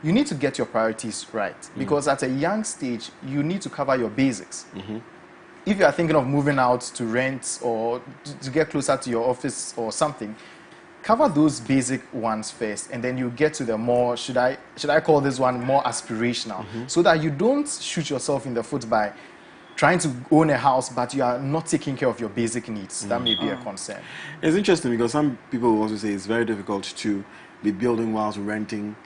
you need to get your priorities right. Because at a young stage, you need to cover your basics. If you are thinking of moving out to rent or to get closer to your office or something, cover those basic ones first, and then you get to the more, should I call this one more aspirational, so that you don't shoot yourself in the foot by trying to own a house, but you are not taking care of your basic needs. That may be a concern. It's interesting because some people will also say it's very difficult to be building whilst renting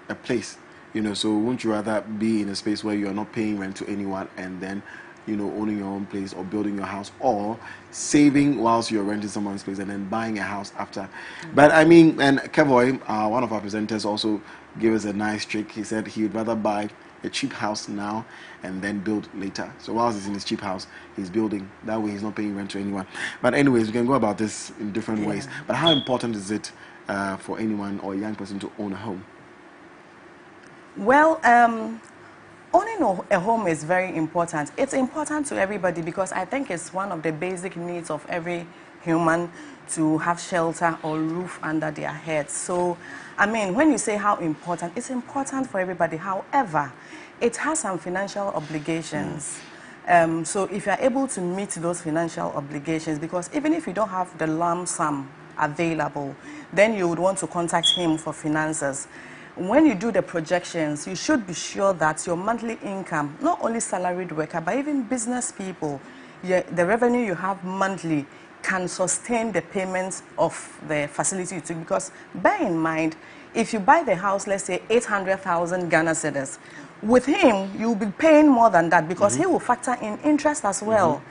a place. You know, so wouldn't you rather be in a space where you're not paying rent to anyone and then, you know, owning your own place or building your house, or saving whilst you're renting someone's place and then buying a house after? But I mean, and Kevoy, one of our presenters, also gave us a nice trick. He said he would rather buy a cheap house now and then build later. So whilst he's in his cheap house, he's building. That way he's not paying rent to anyone. But anyways, we can go about this in different ways. But how important is it for anyone or a young person to own a home? Well, owning a home is very important. It's important to everybody because I think it's one of the basic needs of every human to have shelter or roof under their heads. So, I mean, when you say how important, it's important for everybody. However, it has some financial obligations. So if you're able to meet those financial obligations, because even if you don't have the lump sum available, then you would want to contact him for finances. When you do the projections, you should be sure that your monthly income, not only salaried worker, but even business people, the revenue you have monthly can sustain the payments of the facility you took. Because bear in mind, if you buy the house, let's say 800,000 Ghana cedis, with him, you'll be paying more than that because he will factor in interest as well.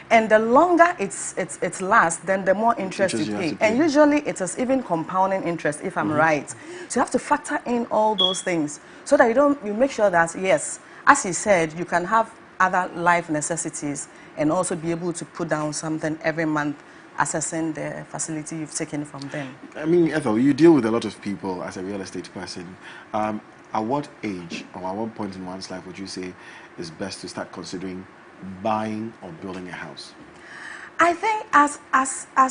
And the longer it lasts, then the more interest you pay. And usually it is even compounding interest, if I'm right. So you have to factor in all those things so that you make sure that, yes, as he said, you can have other life necessities and also be able to put down something every month, assessing the facility you've taken from them. I mean, Ethel, you deal with a lot of people as a real estate person. At what age or at what point in one's life would you say is best to start considering buying or building a house? I think as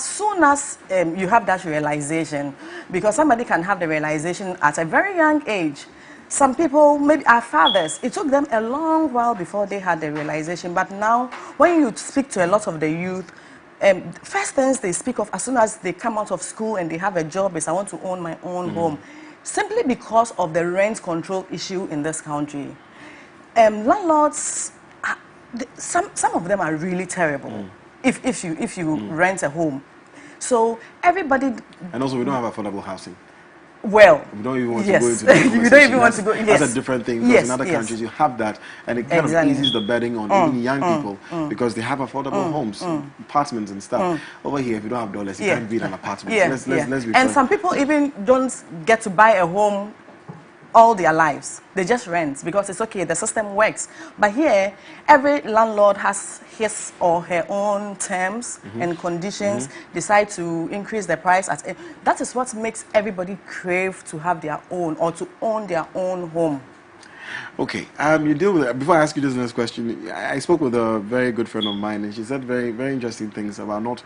soon as you have that realization, because somebody can have the realization at a very young age. Some people, maybe our fathers, it took them a long while before they had the realization. But now, when you speak to a lot of the youth, first things they speak of as soon as they come out of school and they have a job is, I want to own my own home. Simply because of the rent control issue in this country. Landlords, some of them are really terrible if you rent a home. So everybody... And also we don't have affordable housing. Well, we don't even want to go into that. We don't even want to go. Yes. That's a different thing. Because in other countries you have that, and it kind of eases the burden on even young people because they have affordable homes, apartments and stuff. Over here, if you don't have dollars, you can't build an apartment. So let's be and some people even don't get to buy a home all their lives. They just rent because it's okay, the system works. But here, every landlord has his or her own terms and conditions, decide to increase the price. That is what makes everybody crave to have their own or to own their own home. Okay, you deal with it. Before I ask you this next question, I spoke with a very good friend of mine, and she said very, very interesting things about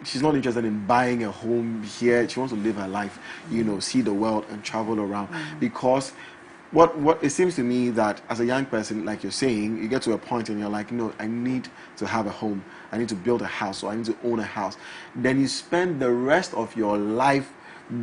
she's not interested in buying a home here. She wants to live her life, you know, see the world and travel around. Because what it seems to me that as a young person, like you're saying, you get to a point and you're like, no, I need to have a home. I need to build a house, or I need to own a house. Then you spend the rest of your life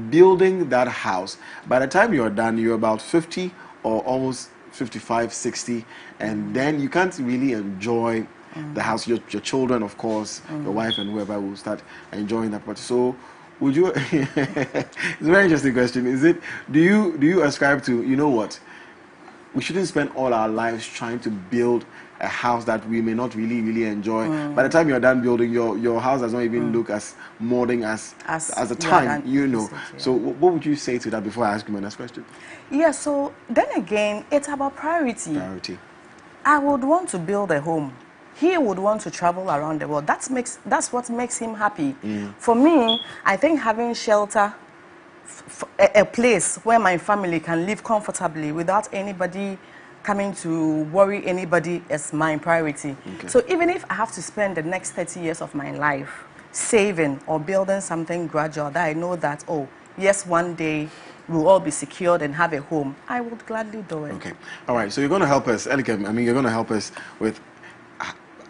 building that house. By the time you're done, you're about 50 or almost 55, 60, and then you can't really enjoy the house. Your children, of course, your wife and whoever will start enjoying that part. So would you it's a very interesting question. Do you ascribe to, you know what, we shouldn't spend all our lives trying to build a house that we may not really enjoy. By the time you're done building, your house does not even look as modern as the time, you know. So what would you say to that before I ask you my next question? Yeah, so then again, it's about priority. I would want to build a home. He would want to travel around the world. That's what makes him happy. For me, I think having shelter, a place where my family can live comfortably without anybody coming to worry anybody, is my priority. So even if I have to spend the next 30 years of my life saving or building something gradual that I know that, oh, yes, one day we'll all be secured and have a home, I would gladly do it. Okay. All right. So you're going to help us, Elikem, you're going to help us with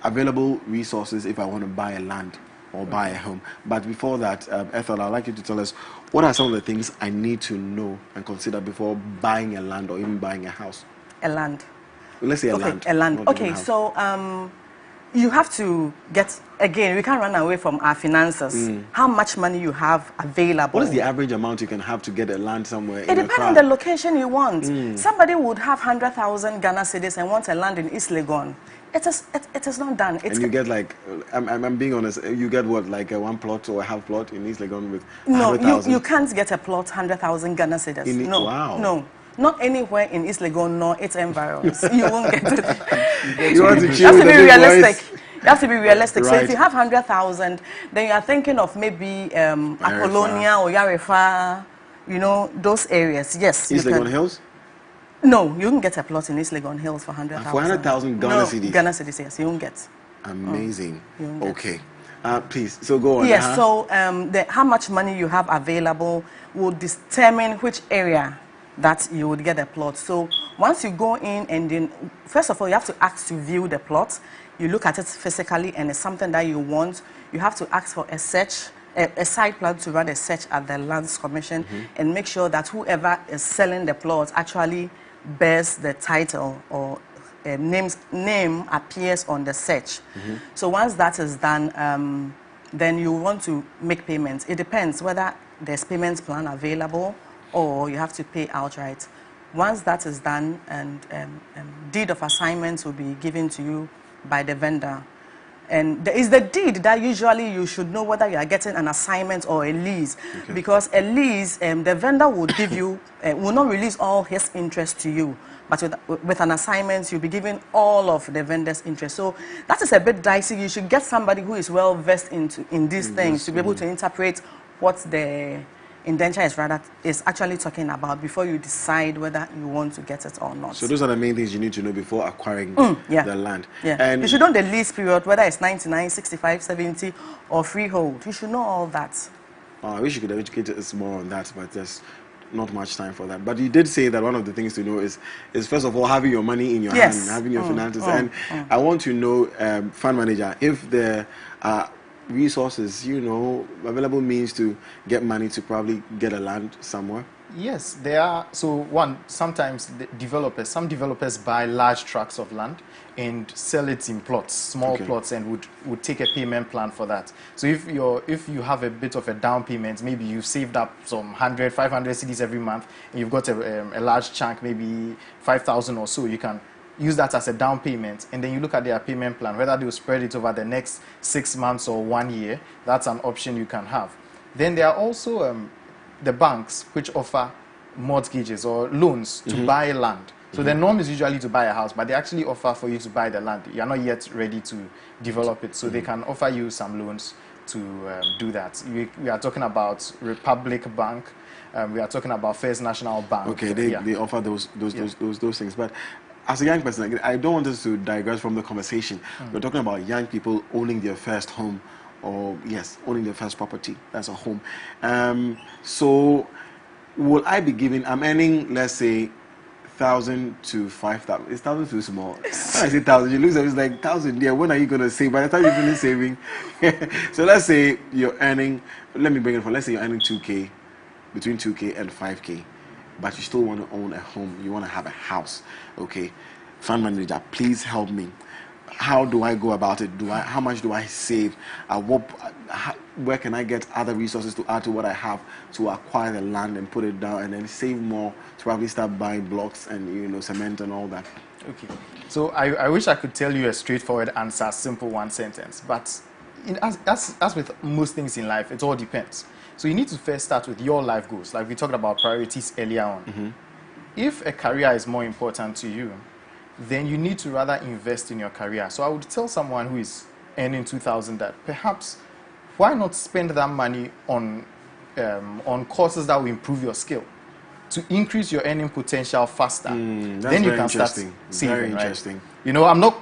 available resources if I want to buy a land or buy a home. But before that, Ethel, I'd like you to tell us what are some of the things I need to know and consider before buying a land or even buying a house? A land. Let's say a land. A land. Okay, so you have to get, again, we can't run away from our finances. How much money you have available. What is the average amount you can have to get a land somewhere? It depends on the location you want. Somebody would have 100,000 Ghana cedis and want a land in East Legon. It is not done. And you get like, I'm being honest, you get what, like a one plot or a half plot in East Legon with 100,000? No, you can't get a plot 100,000 Ghana cedis. No, wow. No. Not anywhere in East Legon nor its environs. You won't get it. You want to chill with the big realistic. You have to be realistic. Right. So if you have 100,000, then you are thinking of maybe Apollonia or Yarefa, you know, those areas. Yes. East Legon Hills? No, you can get a plot in East Legon Hills for 100,000. For 100,000 Ghana cedis? Ghana cedis, yes, you won't get. Amazing. Okay. Please, so go on. Yes, so how much money you have available will determine which area that you would get a plot. So once you go in and then, first of all, you have to ask to view the plot. You look at it physically and it's something that you want. You have to ask for a search, a site plan to run a search at the Lands Commission and make sure that whoever is selling the plot actually bears the title or name appears on the search. So once that is done, then you want to make payments. It depends whether there's payment plan available or you have to pay outright. Once that is done, and deed of assignment will be given to you by the vendor. And there is the deed that usually you should know whether you are getting an assignment or a lease. Because a lease, the vendor will give you, will not release all his interest to you. But with an assignment, you'll be giving all of the vendor's interest. So that is a bit dicey. You should get somebody who is well versed in these things to be able to interpret what the indenture is actually talking about before you decide whether you want to get it or not. So those are the main things you need to know before acquiring the land. Yeah. And you should know the lease period, whether it's 99, 65, 70, or freehold. You should know all that. I wish you could educate us more on that, but there's not much time for that. But you did say that one of the things to know is first of all having your money in your hand, having your finances. And I want to know, fund manager, if there are resources, you know, available means to get money to probably get a land somewhere. Yes, there are. So sometimes some developers buy large tracts of land and sell it in plots, small plots, and would take a payment plan for that. So if you have a bit of a down payment, maybe you saved up some 100, 500 cedis every month, and you've got a large chunk, maybe 5,000 or so, you can use that as a down payment, and then you look at their payment plan, whether they'll spread it over the next 6 months or 1 year. That's an option you can have. Then there are also the banks which offer mortgages or loans to buy land. So the norm is usually to buy a house, but they actually offer for you to buy the land. You're not yet ready to develop it, so they can offer you some loans to do that. We are talking about Republic Bank. We are talking about First National Bank. Okay, they offer those things. But as a young person, I don't want us to digress from the conversation. We're talking about young people owning their first home, or owning their first property. That's a home. So will I be given? I'm earning, let's say, 1,000 to 5,000. Is 1,000 too small? When I say 1,000, you lose it. It's like 1,000. Yeah, when are you going to save? By the time you finish saving, so let's say you're earning. Let me bring it for. Let's say you're earning 2K, between 2K and 5K, but you still want to own a home. You want to have a house. Okay, fund manager, please help me. How do I go about it? How much do I save? Where can I get other resources to add to what I have to acquire the land and put it down and then save more to probably start buying blocks and cement and all that? Okay, so I wish I could tell you a straightforward answer, simple one sentence, but as with most things in life, it all depends. So you need to first start with your life goals, like we talked about priorities earlier on. If a career is more important to you, then you need to rather invest in your career. So I would tell someone who is earning 2,000 that perhaps why not spend that money on courses that will improve your skill to increase your earning potential faster. Then you can start saving. Very interesting. Right?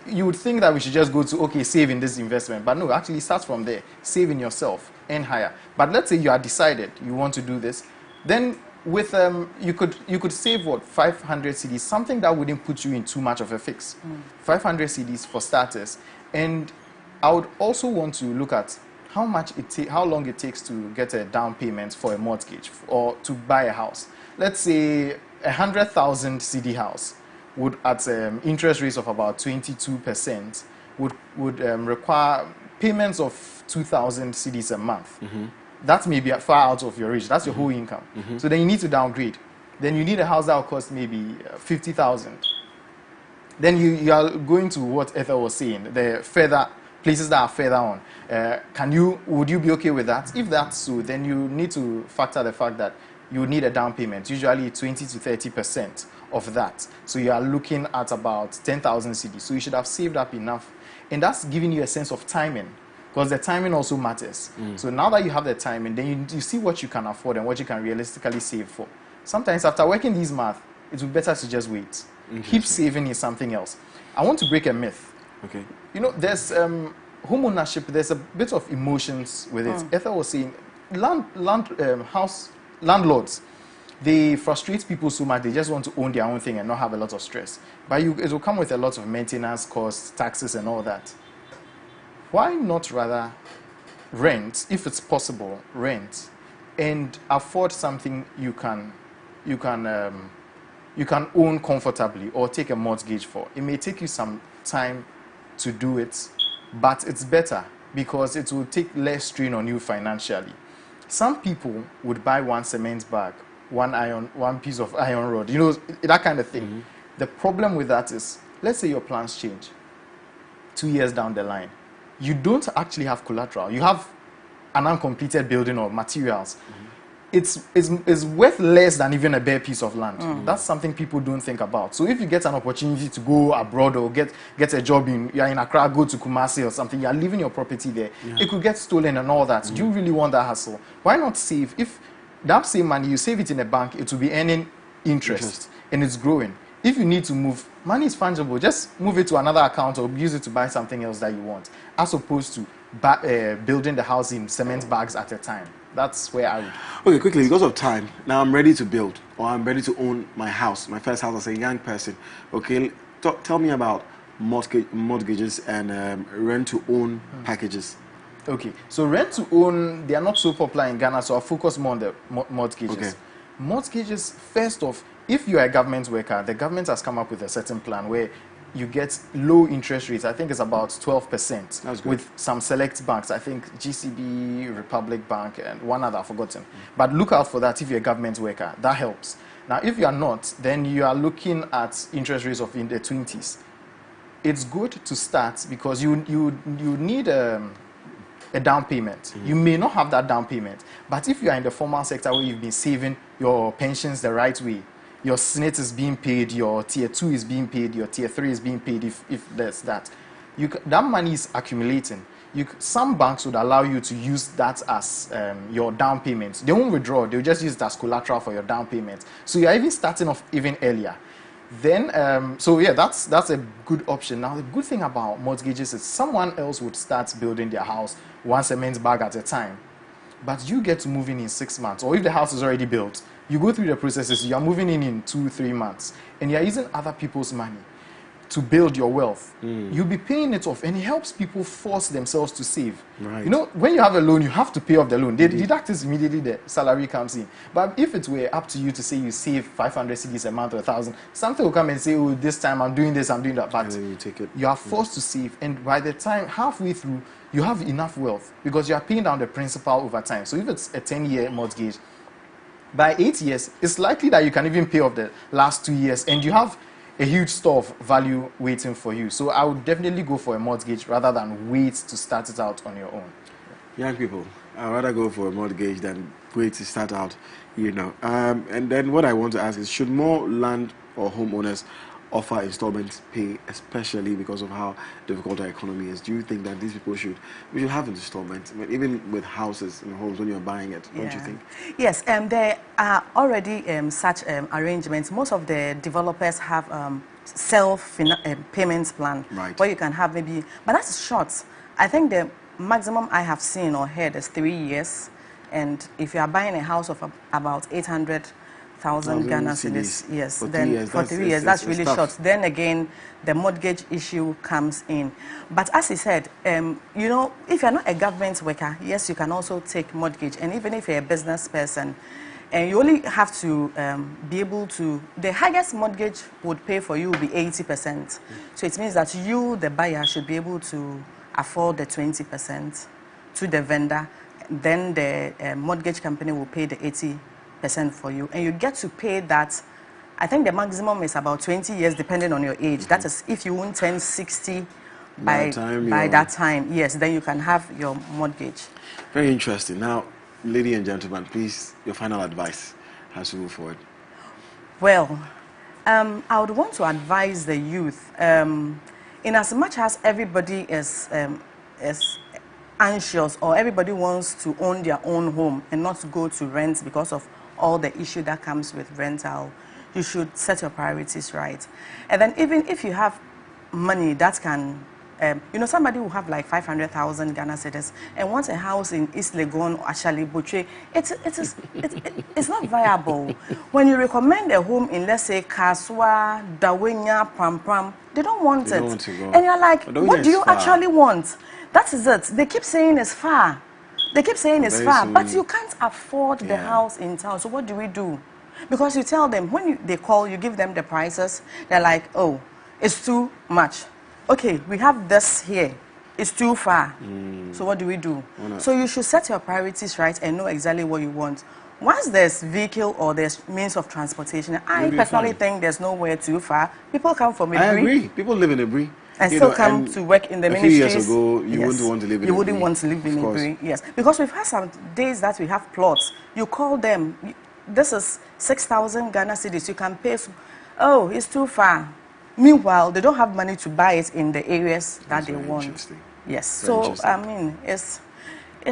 You would think that we should just go to save in this investment, but no, actually start from there. Save in yourself, earn higher. But let's say you are decided you want to do this, then with you could save 500 cedis, something that wouldn't put you in too much of a fix. 500 cedis for starters, and I would also want to look at how long it takes to get a down payment for a mortgage or to buy a house. Let's say 100,000 cedi house would, at interest rates of about 22%, would require payments of 2,000 cedis a month. That may be far out of your reach. That's your whole income. So then you need to downgrade. Then you need a house that will cost maybe 50,000. Then you are going to what Ethel was saying, the further places that are further on. Would you be okay with that? If that's so, then you need to factor the fact that you need a down payment, usually 20 to 30% of that. So you are looking at about 10,000 cedis. So you should have saved up enough. And that's giving you a sense of timing, because the timing also matters. So now that you have the timing, then you see what you can afford and what you can realistically save for. Sometimes after working these math, it would be better to just wait. Keep saving in something else. I want to break a myth. Okay. There's home ownership, there's a bit of emotions with it. Ethel was saying, landlords, they frustrate people so much, they just want to own their own thing and not have a lot of stress. But it will come with a lot of maintenance costs, taxes and all that. Why not rather rent, if it's possible, rent, and afford something you can own comfortably or take a mortgage for? It may take you some time to do it, but it's better because it will take less strain on you financially. Some people would buy one cement bag, one piece of iron rod, that kind of thing. The problem with that is, let's say your plans change 2 years down the line. You don't actually have collateral. You have an uncompleted building or materials. It's worth less than even a bare piece of land. That's something people don't think about. So if you get an opportunity to go abroad or get a job you're in Accra, go to Kumasi or something, you're leaving your property there. It could get stolen and all that. Do you really want that hassle? Why not save? If that same money, you save it in a bank, it will be earning interest and it's growing. If you need to move, money is fungible. Just move it to another account or use it to buy something else that you want, as opposed to building the house in cement bags at a time. That's where I would. Okay, quickly, because of time, now I'm ready to build, or I'm ready to own my house, my first house as a young person. Okay, tell me about mortgages and rent-to-own packages. Okay, so rent-to-own, they are not so popular in Ghana, so I'll focus more on the mortgages. Okay. Mortgages, first off, if you are a government worker, the government has come up with a certain plan where you get low interest rates. I think it's about 12% with some select banks. I think GCB, Republic Bank, and one other I've forgotten. But look out for that if you're a government worker. That helps. Now, if you are not, then you are looking at interest rates of in the 20s. It's good to start because you need a down payment. You may not have that down payment, but if you are in the formal sector where you've been saving your pensions the right way, your SNIT is being paid, your tier 2 is being paid, your tier 3 is being paid, if there's that. That money is accumulating. Some banks would allow you to use that as your down payment. They won't withdraw, they'll just use it as collateral for your down payment. So you're even starting off even earlier. Then, so yeah, that's a good option. Now, the good thing about mortgages is someone else would start building their house one cement bag at a time. But you get to move in 6 months, or if the house is already built, you go through the processes, you are moving in 2-3 months, and you're using other people's money to build your wealth. You'll be paying it off, and it helps people force themselves to save. Right. You know, when you have a loan, you have to pay off the loan. They deduct it immediately, the salary comes in. But if it were up to you to say you save 500 cedis a month or 1,000, something will come and say, oh, this time I'm doing this, I'm doing that. But you take it. You are forced to save, and by the time, halfway through, you have enough wealth because you are paying down the principal over time. So if it's a 10-year mortgage, by 8 years, it's likely that you can even pay off the last 2 years, and you have a huge store of value waiting for you. So I would definitely go for a mortgage rather than wait to start it out on your own. Young people, I'd rather go for a mortgage than wait to start out, you know. And then what I want to ask is, should more land or homeowners offer installment pay, especially because of how difficult our economy is? Do you think that these people should have installments, even with houses and homes when you're buying it? Don't you think? Yes, there are already such arrangements. Most of the developers have self-payments plan, right, where you can have maybe, but that's short. I think the maximum I have seen or heard is 3 years, and if you are buying a house of about 800,000 Ghana cedis, yes, then for 3 years, that's really short. Then again, the mortgage issue comes in. But as he said, you know, if you're not a government worker, yes, you can also take mortgage. And even if you're a business person, and you only have to be able to, the highest mortgage would pay for you will be 80%. So it means that you, the buyer, should be able to afford the 20% to the vendor. Then the mortgage company will pay the 80% for you, and you get to pay that. I think the maximum is about 20 years depending on your age. That is if you won't turn 60 by that time, yes, then you can have your mortgage. Very interesting. Now, ladies and gentlemen, please, your final advice as we move forward. Well, I would want to advise the youth, in as much as everybody is anxious, or everybody wants to own their own home and not go to rent because of all the issue that comes with rental, you should set your priorities right. And then even if you have money that can, you know, somebody will have like 500,000 Ghana cedis and wants a house in East Legon or Ashali Boucher, it's not viable. When you recommend a home in, let's say, Kaswa, Dawenya, Pram, they don't want it. Want to go. And you're like, what do you actually want? That is it. They keep saying it's far. They keep saying it's far, but you can't afford the house in town. So what do we do? Because you tell them, when they call, you give them the prices. They're like, oh, it's too much. Okay, we have this here. It's too far. So what do we do? So you should set your priorities right and know exactly what you want. Once there's vehicle or there's means of transportation, I personally think there's nowhere too far. People come from Ebri. I agree. People live in Ebri. And still come to work in the ministries. A few years ago, you wouldn't want to live in Ebri. You wouldn't want to live in Ebri, yes. Because we've had some days that we have plots. You call them, this is 6,000 Ghana cedis. You can pay, oh, it's too far. Meanwhile, they don't have money to buy it in the areas that they want. Yes, so, I mean, it's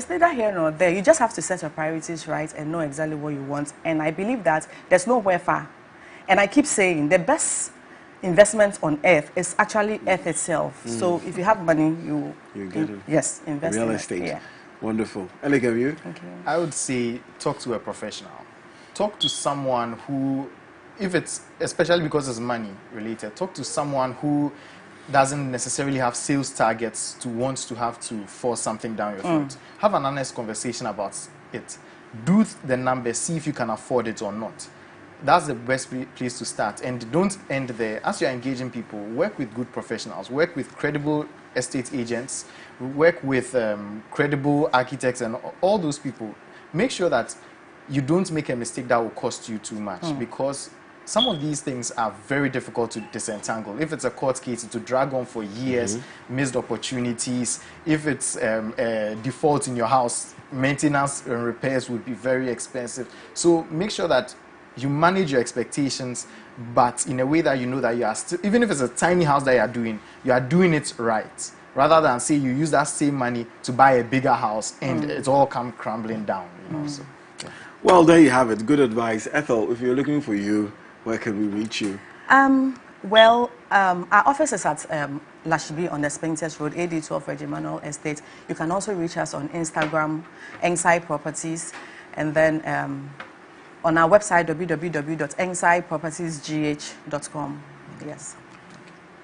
neither here nor there. You just have to set your priorities right and know exactly what you want. And I believe that there's nowhere far. And I keep saying, the best investment on earth is actually earth itself. So if you have money, you get it. Yes, invest real in estate. Yeah. Wonderful. Elegant, you? Thank you. I would say talk to a professional. Talk to someone who, if it's, especially because it's money related, talk to someone who doesn't necessarily have sales targets to want to have to force something down your throat. Have an honest conversation about it. Do the numbers, see if you can afford it or not. That's the best place to start. And don't end there. As you're engaging people, work with good professionals, work with credible estate agents, work with credible architects and all those people. Make sure that you don't make a mistake that will cost you too much, because some of these things are very difficult to disentangle. If it's a court case, it will drag on for years, missed opportunities. If it's a default in your house, maintenance and repairs would be very expensive. So make sure that you manage your expectations, but in a way that you know that you are still, even if it's a tiny house that you are doing it right, rather than say you use that same money to buy a bigger house and it's all come crumbling down. You know, so, yeah. Well, there you have it. Good advice. Ethel, if you're looking for you, where can we reach you? Our office is at Lashibi on the Spintex Road, AD12 Regimental Estate. You can also reach us on Instagram, Engsai Properties, and then on our website, www.engsaipropertiesgh.com. Yes.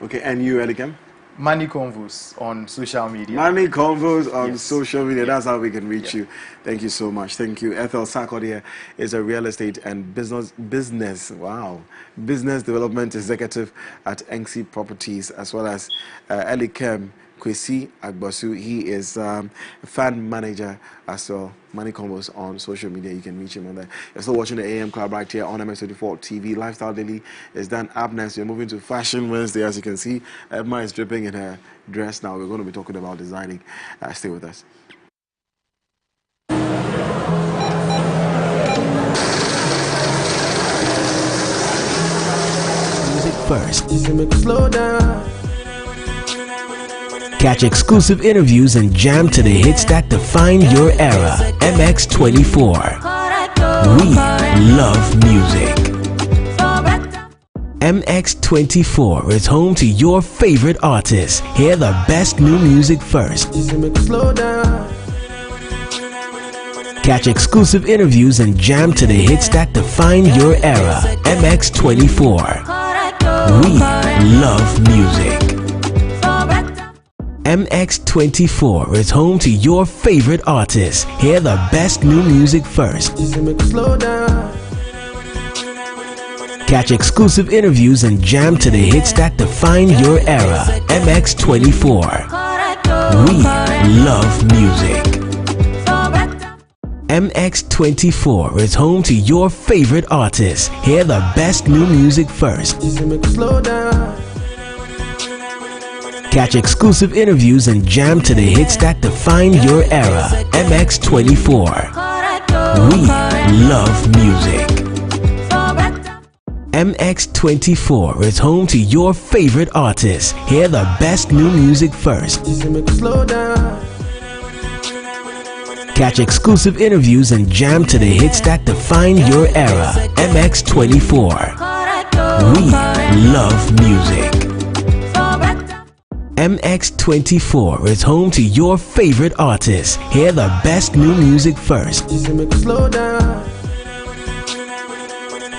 Okay, and you, Elikem? Money Convos on social media. Money Convos on social media. That's how we can reach you. Thank you so much. Thank you. Ethel Sarkodie is a real estate and business development executive at Engsai Properties, as well as Elikem Kwesi Agbosu. He is a fund manager as well. Money Convos on social media. You can reach him on there. You're still watching the AM Club right here on MX24 TV. Lifestyle Daily is done. Up next, we're moving to Fashion Wednesday. As you can see, Emma is dripping in her dress now. We're going to be talking about designing. Stay with us. Music first. Slow down. Catch exclusive interviews and jam to the hits that define your era. MX24. We love music. MX24 is home to your favorite artists. Hear the best new music first. Catch exclusive interviews and jam to the hits that define your era. MX24. We love music. MX24 is home to your favorite artists. Hear the best new music first. Catch exclusive interviews and jam to the hits that define your era. MX24. We love music. MX24 is home to your favorite artists. Hear the best new music first. Catch exclusive interviews and jam to the hits that define your era. MX24. We love music. MX24 is home to your favorite artists. Hear the best new music first. Catch exclusive interviews and jam to the hits that define your era. MX24. We love music. MX24 is home to your favorite artists. Hear the best new music first.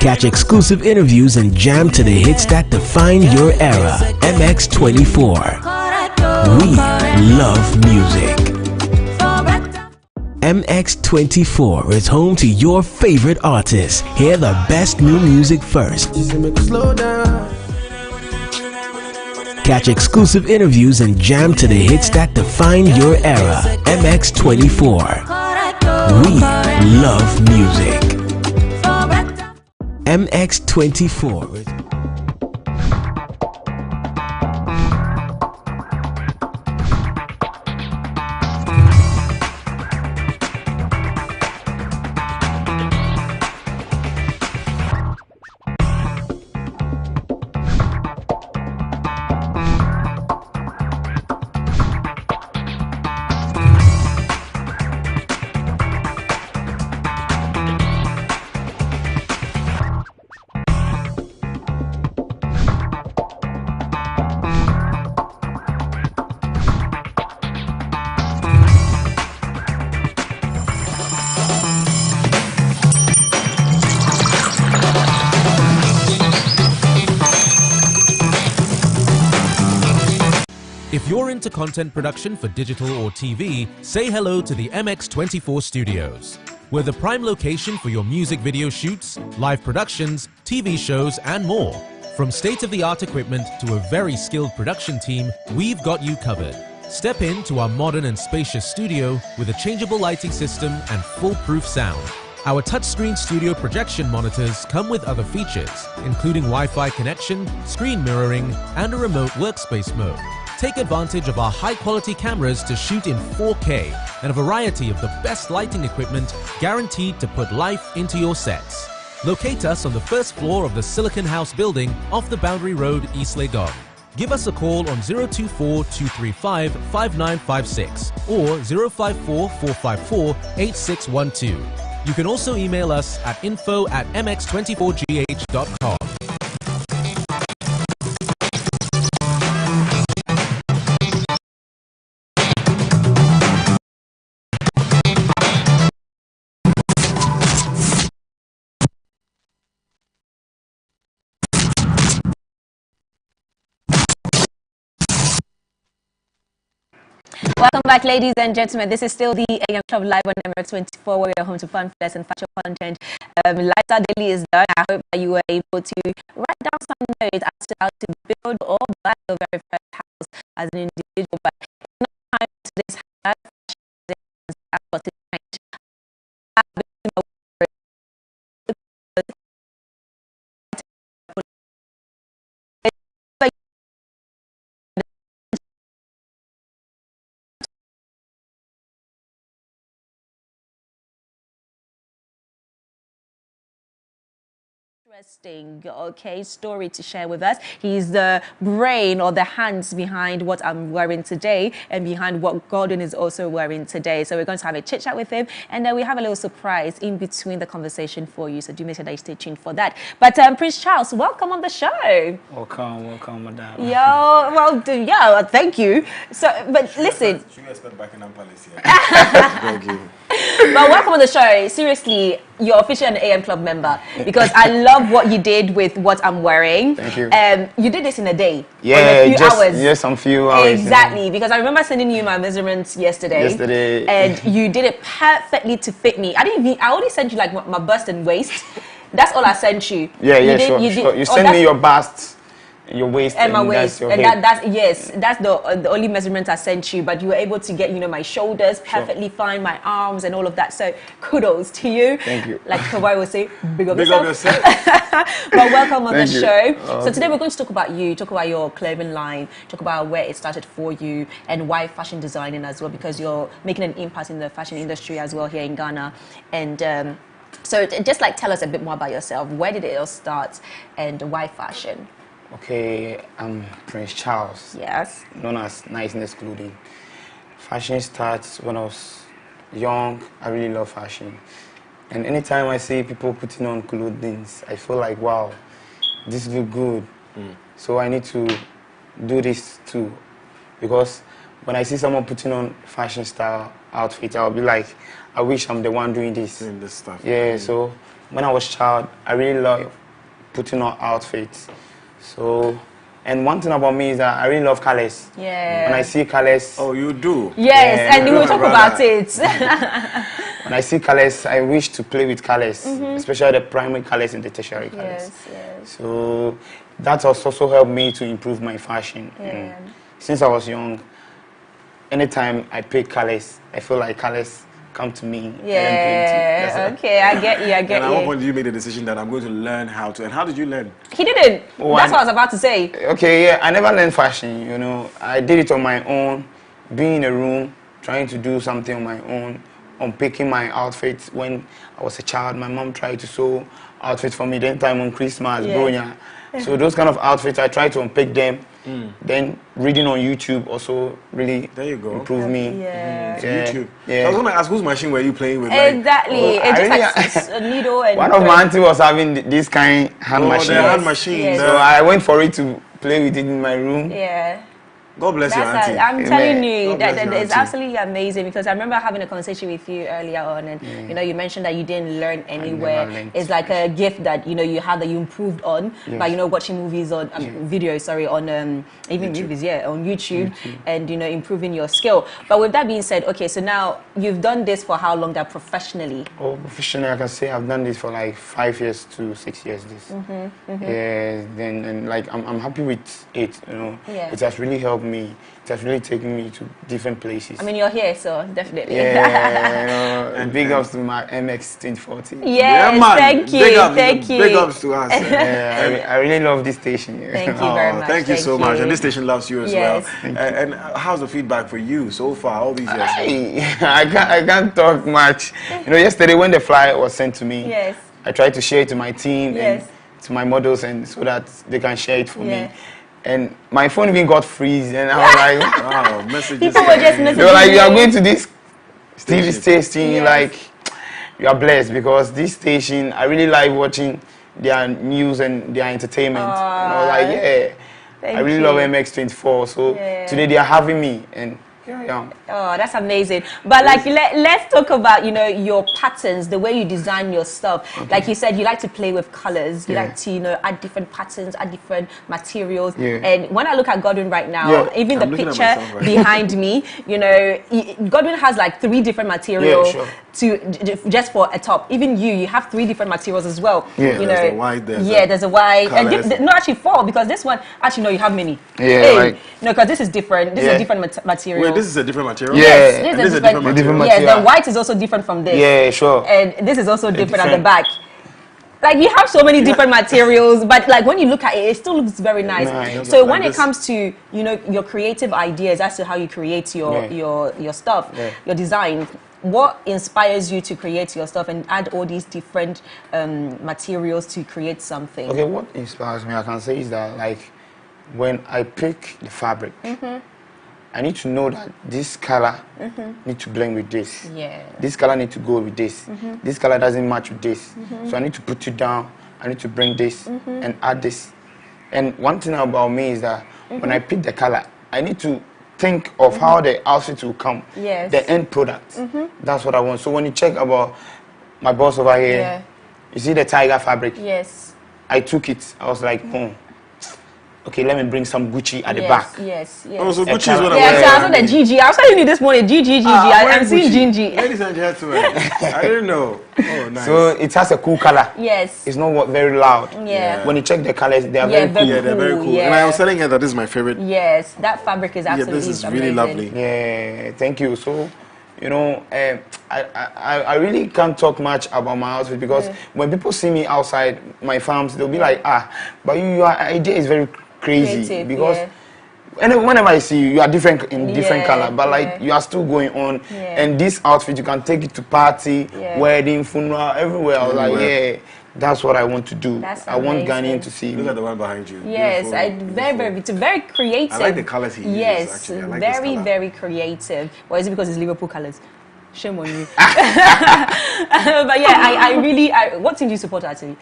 Catch exclusive interviews and jam to the hits that define your era. MX24. We love music. MX24 is home to your favorite artists. Hear the best new music first. Catch exclusive interviews and jam to the hits that define your era. MX24. We love music. MX24 is... If you're into content production for digital or TV, say hello to the MX24 Studios. We're the prime location for your music video shoots, live productions, TV shows, and more. From state-of-the-art equipment to a very skilled production team, we've got you covered. Step into our modern and spacious studio with a changeable lighting system and foolproof sound. Our touchscreen studio projection monitors come with other features, including Wi-Fi connection, screen mirroring, and a remote workspace mode. Take advantage of our high-quality cameras to shoot in 4K and a variety of the best lighting equipment guaranteed to put life into your sets. Locate us on the first floor of the Silicon House building off the Boundary Road, East Legon. Give us a call on 024-235-5956 or 054-454-8612. You can also email us at info@mx24gh.com. Welcome back, ladies and gentlemen. This is still the AM Club live on MX24, where we are home to fun, flash, and fashion content. Lifestyle Daily is done. I hope that you were able to write down some notes as to how to build or buy your very first house as an individual. But in time to this interesting, okay, story to share with us. He's the brain or the hands behind what I'm wearing today and behind what Gordon is also wearing today. So we're going to have a chit chat with him, and then we have a little surprise in between the conversation for you. So do make sure that you stay tuned for that. But Prince Charles, welcome on the show. Welcome, madam. Yo, well, yeah, thank you. So, but listen. Should we expect Buckingham Palace here? Thank you. But welcome on the show. Seriously, you're officially an AM Club member because I love what you did with what I'm wearing. Thank you. You did this in a day. Yeah, in a few hours. Yes, some few hours. Exactly, because I remember sending you my measurements yesterday. And you did it perfectly to fit me. I only sent you like my bust and waist. That's all I sent you. Yeah, sure. You sent me your bust, your waist, and my waist, that's and that's the only measurement I sent you. But you were able to get my shoulders perfectly fine, my arms, and all of that. So kudos to you. Thank you. Like Kawhi will say, big up Big yourself. up yourself. But welcome on the Thank you. show. So today we're going to talk about you, talk about your clothing line, talk about where it started for you, and why fashion designing as well, because you're making an impact in the fashion industry as well here in Ghana. And so just like tell us a bit more about yourself. Where did it all start, and why fashion? Okay, I'm Prince Charles. Yes. Known as Niceness Clothing. Fashion starts when I was young. I really love fashion. And anytime I see people putting on clothing, I feel like, wow, this look good. So I need to do this too. Because when I see someone putting on fashion style outfit, I'll be like, I wish I'm the one doing this. Doing this stuff. Yeah, so when I was a child, I really love putting on outfits. So, and one thing about me is that I really love colors. Yeah. When I see colors. Oh, you do? Yes, Yeah, and we'll talk about it. When I see colors, I wish to play with colors, especially the primary colors and the tertiary colors. Yes. So that has also helped me to improve my fashion. Yeah. And since I was young, anytime I pick colors, I feel like colors come to me. Yeah, okay, I get you. And at what point did you make the decision that I'm going to learn how to? And how did you learn? He didn't. Oh, That's what I was about to say. Okay, yeah, I never learned fashion, I did it on my own, being in a room, trying to do something on my own, unpicking my outfits. When I was a child, my mom tried to sew outfits for me, then time on Christmas, Bronya. So those kind of outfits, I tried to unpick them. Then reading on YouTube also really improved me. Yeah. YouTube. Yeah. I was going to ask, whose machine were you playing with? Exactly. It's just like a needle and... One of my auntie was having this kind hand machine. The hand machine. Yes. So I went for it to play with it in my room. Yeah. God bless your auntie. I'm telling you, God bless that your it's auntie. absolutely amazing, because I remember having a conversation with you earlier on, and you mentioned that you didn't learn anywhere. It's like a gift that you have, that you improved on by watching movies on videos, on even YouTube. movies, on YouTube, and improving your skill. But with that being said, okay, so now you've done this for how long? That professionally? Oh, professionally, I can say I've done this for like 5 years to 6 years. Yeah, then like I'm happy with it. It has really helped me. It has really taken me to different places. I mean, you're here, so definitely. Yeah. And big ups to my MX 2040. Yes, man. thank you, Thank you. Big ups to us. Yeah, I really love this station. Yeah. Thank you very much. Thank you so much. And this station loves you as well. And how's the feedback for you so far, all these years? I can't talk much. You know, yesterday when the flyer was sent to me, I tried to share it to my team and to my models, and so that they can share it for me. And my phone even got freeze, and I was like, wow, messages. People were just messaging. They were like, you are going to this TV station, like, you are blessed, because this station, I really like watching their news and their entertainment. And I was like, yeah, I really love MX24. So today they are having me, and here I am. Oh, that's amazing. But like, let's talk about, you know, your patterns, the way you design your stuff. Like you said, you like to play with colors. You like to, you know, add different patterns, add different materials. And when I look at Godwin right now, even the picture behind me, you know, Godwin has like 3 different materials just for a top. Even you have 3 different materials as well. You know, there's a white, there's a white, and no, actually 4, because this one, actually no, you have many. Like, no, because this is different. This is a different material. Wait, this is a different material? Yes, this is a different material. Yes, the white is also different from this. Yeah, sure. And this is also different at the back. Like, you have so many different materials, but like when you look at it, it still looks very nice. So when it comes to, you know, your creative ideas as to how you create your stuff, your design, what inspires you to create your stuff and add all these different materials to create something? Okay, what inspires me, I can say, is that like when I pick the fabric, I need to know that this color need to blend with this. This color need to go with this. This color doesn't match with this. So I need to put it down. I need to bring this and add this. And one thing about me is that when I pick the color, I need to think of how the outfit will come. The end product. That's what I want. So when you check about my boss over here, you see the tiger fabric? I took it. I was like, okay, let me bring some Gucci at the back. Oh, so Gucci is what I want. I saw the GG. I was telling you this morning, GG. I'm seeing Gingy. Ladies and gentlemen, I didn't know. Oh, nice. So it has a cool color. It's not very loud. When you check the colors, they are very cool. Yeah, they're very cool. And I was telling her that this is my favorite. That fabric is absolutely this is really lovely. Yeah, thank you. So, you know, I really can't talk much about my outfit, because when people see me outside my farms, they'll be like, but your idea is very crazy. Creative, because whenever I see you, you are different in different color, but like you are still going on. And this outfit, you can take it to party, wedding, funeral, everywhere. I was like, that's what I want to do. I want Ghanaian to see. Look at the one behind you. Yes, it's very creative. I like the colors he uses, actually. I like this color. Very creative. Or is it because it's Liverpool colors? Shame on you. But yeah, I really, what team do you support actually?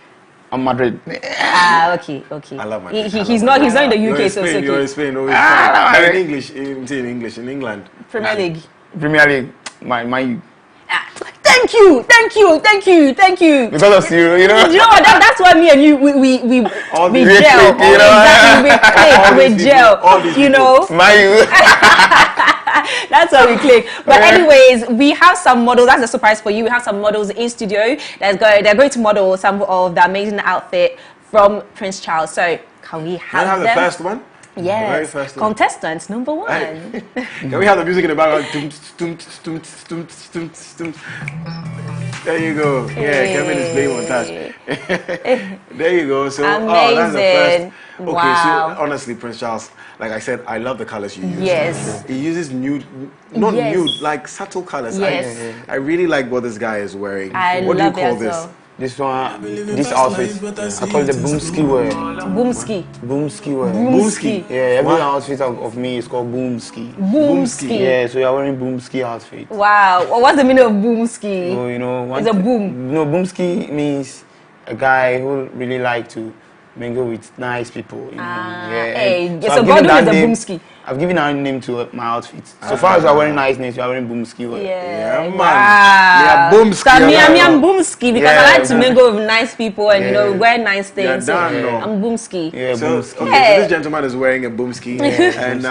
I'm Madrid. Okay. I love Madrid. He's not in the UK, so it's okay. You're in Spain, in English, in England. Premier League. My Thank you. Because of you, you know. You know what? That's why me and you we gel. You know? Exactly, we gel. You know. That's how we click. But anyways, we have some models. That's a surprise for you. We have some models in studio. They're going to model some of the amazing outfit from Prince Charles. So can we have them? The first one? Yes. The very first one. Contestants number 1. Can we have the music in the background? There you go. Yeah, Kevin is playing on touch. There you go. So, amazing. That's the first. Okay, wow. so honestly, Prince Charles, like I said, I love the colors you use. Yes. He uses nude, not nude, like subtle colors. Yes. I really like what this guy is wearing. What do you call this? Well. This one, this outfit, I call it the boomski wear. Boomski wear. Boomski. Yeah, every outfit of me is called boomski. Boomski. Yeah, so you're wearing boomski outfit. Wow. What's the meaning of boomski? So, you know, it's a boom. No, boomski means a guy who really like to mingle with nice people. You know? So Godwin is a boomski. I've given our name to my outfit. So far as you are wearing nice names, you are wearing boomski. Man. Wow. So I'm boomski because I like to mingle with nice people and you know wear nice things. So I'm boomski. So this gentleman is wearing a boomski, and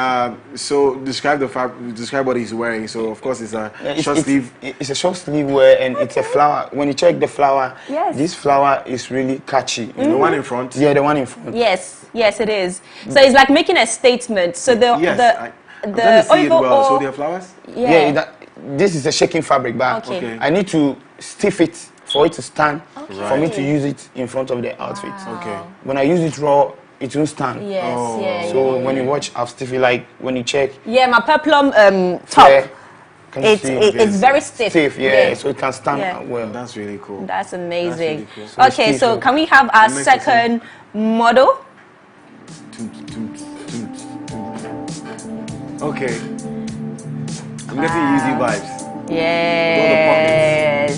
so describe what he's wearing. So of course it's a short sleeve. It's a short sleeve wear, and it's a flower. When you check the flower, this flower is really catchy. The one in front. Yeah, the one in front. Yes, it is. So it's like making a statement. So the overall. So there are flowers. this is a shaking fabric, but I need to stiff it for it to stand, for me to use it in front of the outfit. When I use it raw, it won't stand. So when you watch, I'll stiff it like when you check. Yeah, my peplum top. It's very stiff. So it can stand well. That's really cool. That's amazing. That's really cool. Okay, so can we have our second model? Okay. I'm getting easy vibes. Yes.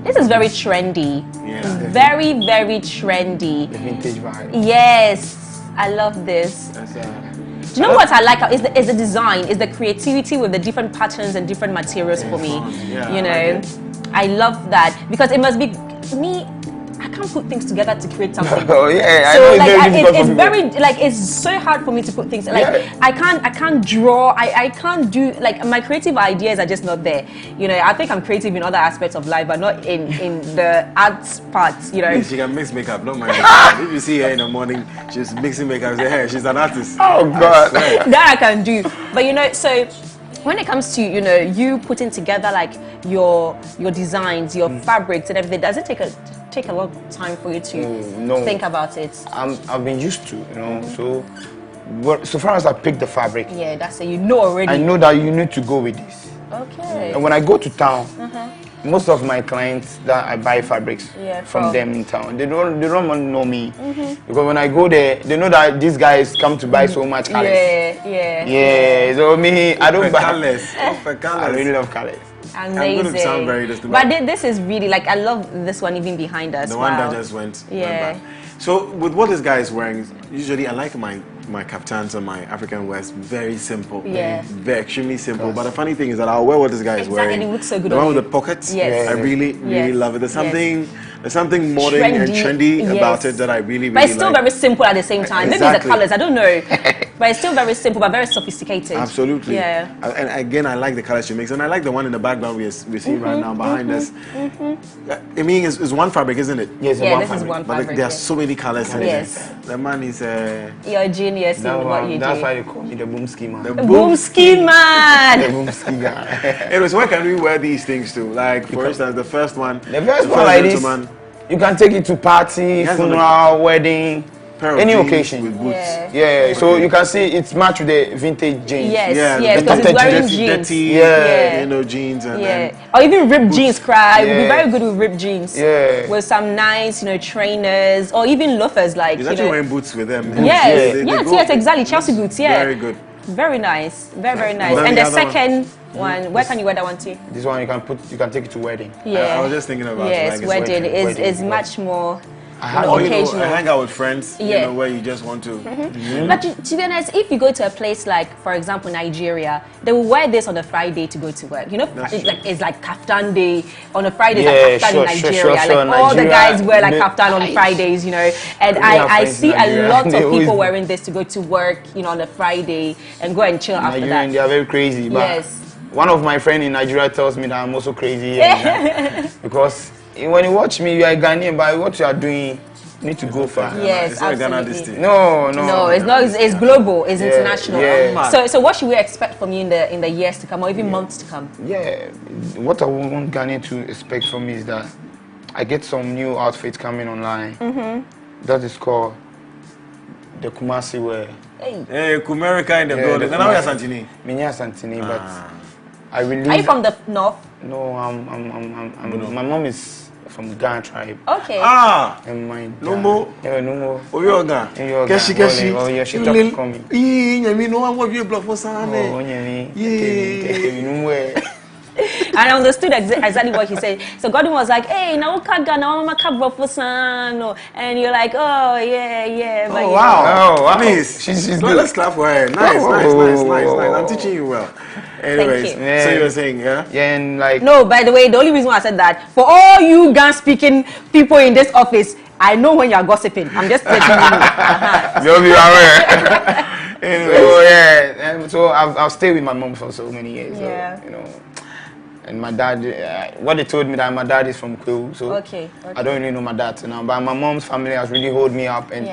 This is very trendy. Very, very trendy. The vintage vibe. Yes. I love this. Do you know what I like is the design, is the creativity with the different patterns and different materials for me. You know, I love that because it must be me. I can't put things together to create something. So it's very like it's so hard for me to put things like I can't draw. I can't do like my creative ideas are just not there. You know, I think I'm creative in other aspects of life, but not in the arts parts. You know, she can mix makeup. Don't mind. If you see her in the morning, she's mixing makeup. Say, hey, she's an artist. Oh God, that I can do. But you know, so when it comes to you putting together like your designs, your fabrics and everything, does it take a long time for you to think about it? I've been used to, so far as I pick the fabric, that's it. Already. I know that you need to go with this. Okay. And when I go to town, most of my clients that I buy fabrics from them in town, they don't want to know me because when I go there, they know that these guys come to buy so much colors. So me, I don't buy colors. I really love colors. Amazing. I'm going to sound very distant, but this is really like I love this one even behind us. The one that just went back. So with what this guy is wearing, usually I like my kaftans and my African wears very simple, very extremely simple. But the funny thing is that I'll wear what this guy is wearing. It looks so good. The one with the pockets. I really love it. There's something modern and trendy about it that I really But it's still very simple at the same time. Maybe it's the colors, I don't know. But it's still very simple, but very sophisticated. Absolutely. And again, I like the colors she makes, and I like the one in the background we're seeing right now behind us. I mean, it's one fabric, isn't it? Yes, this is one fabric. But there are so many colors in it. The man is you're a genius in what you do. That's why they call me the boom ski man. The boom ski man. The boom ski guy. Anyways, where can we wear these things to? Like, for instance, the first one like this. You can take it to party, funeral, wedding, any occasion. With boots. So you can see it's matched with the vintage jeans. Because it's wearing jeans. Jeans and or even ripped jeans. Would be very good with ripped jeans. With some nice, trainers or even loafers like. He's actually wearing boots with them. Yes, exactly. Chelsea boots. Very good. Very nice. Very nice. And the second one, where can you wear that one to? This one you can take it to wedding. I was just thinking about it. Yes, wedding is much more. I hang out with friends, where you just want to. But to be honest, if you go to a place like, for example, Nigeria, they will wear this on a Friday to go to work. It's like kaftan day on a Friday. Like kaftan in Nigeria. All the guys wear like kaftan on Fridays, And I see a lot of people wearing this to go to work, on a Friday and go and chill after that. They are very crazy. But one of my friends in Nigeria tells me that I'm also crazy because. When you watch me, you are Ghanaian, but what you are doing, you need to go far. Yes, absolutely. No, it's not. It's global. It's international. So what should we expect from you in the years to come, or even months to come? What I want Ghanaian to expect from me is that I get some new outfits coming online. That is called the Kumasi wear. Hey, Kumerica in the building. And now you're Santini. Minya Santini, but I really. Are you from the north? No, my mom is from the Ghana tribe. Okay. And my dad. Numo. Numo. Oyoga. Keshi. Oh, yeah, she talk coming. Nyami no one you block for Sane. Oh, nyami. Yeah. And I understood exactly what he said. So Gordon was like, "Hey, now Kaga, now Mama Kabro for Sano," and you're like, "Oh yeah." But, wow. Please, she's good. Let's clap for her. Nice. I'm teaching you well. Anyways, so you were saying, and like. No, by the way, the only reason why I said that for all you Ghana-speaking people in this office, I know when you're gossiping. I'm just letting you know. You'll be aware. Anyway, so I've stayed with my mom for so many years. And my dad, what they told me that my dad is from Kwewu, so I don't really know my dad now. But my mom's family has really hold me up and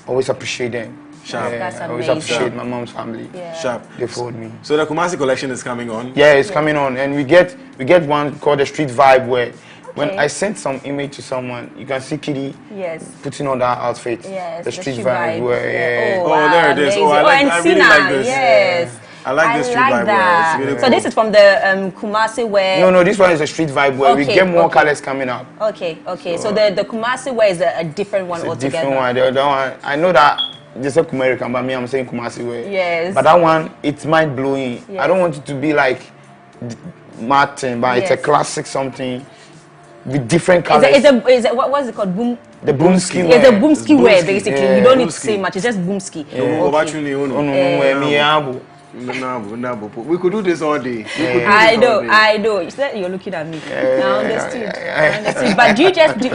always appreciate them. Sharp. That's I always amazing. appreciate my mom's family. Yeah. Sharp. They followed me. So the Kumasi collection is coming on? Yeah, it's coming on. And we get one called the Street Vibe where when I sent some image to someone, you can see Kitty putting on that outfit. Yes, the Street Vibe. Where, yeah. Oh, wow, there it is. Oh, I really like this. Yes. I like this Street Vibe. That. Really so cool. this is from the Kumasi wear. No, this one is a Street Vibe where we get more colors coming up. Okay. So the Kumasi wear is a different one altogether. Different one. The other one, I know that they say Kumerican, but me, I'm saying Kumasi wear. Yes. But that one, it's mind blowing. Yes. I don't want it to be like Martin, but it's a classic something with different colors. Is it what is it called? Boom. The boomski wear. It's a boomski wear basically. You don't need to say much. It's just boomski. We could do this all day. I know. You said you're looking at me. I understood. But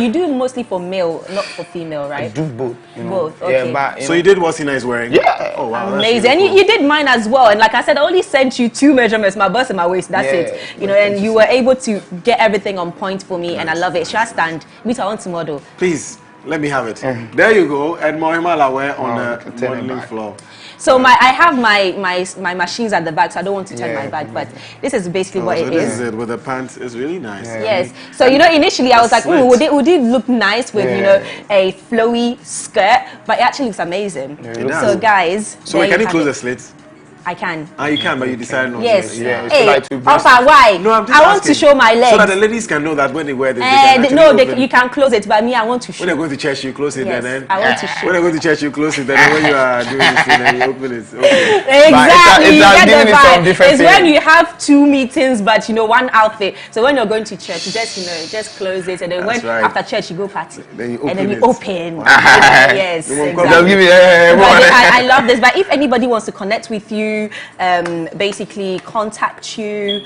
you do mostly for male, not for female, right? I do both. Both. Okay. Yeah, but, so you did what Sina is wearing? Yeah. Oh wow. Amazing. Really cool. And you did mine as well. And like I said, I only sent you 2 measurements, my bust and my waist. That's it. You know, and you were able to get everything on point for me, and I love it. Shall I stand? Meet I want to model. Please. Let me have it. There you go, and Mohima Lawe on the modeling floor. So I have my machines at the back, so I don't want to turn my back, but this is basically what it is. This is it with the pants. It's really nice. Yes. So you know, initially I was like, would it look nice with you know a flowy skirt? But it actually looks amazing. So guys, so can you close the slits? I can. You can, but you decided not to. Yeah. Hey, why? No, I'm just I want to show my legs. So that the ladies can know that when they wear this, you can close it, but me, I want to show. When they're going to church, you close it, and then I want to show. When they're going to church, you close it, and then when you are doing this thing, then you open it. Okay. Exactly. It's when you have 2 meetings, but you know, 1 outfit. So when you're going to church, you just close it, and then after church you go party, then you open and then you it. open. Yes, exactly. I love this. But if anybody wants to connect with you, basically contact you,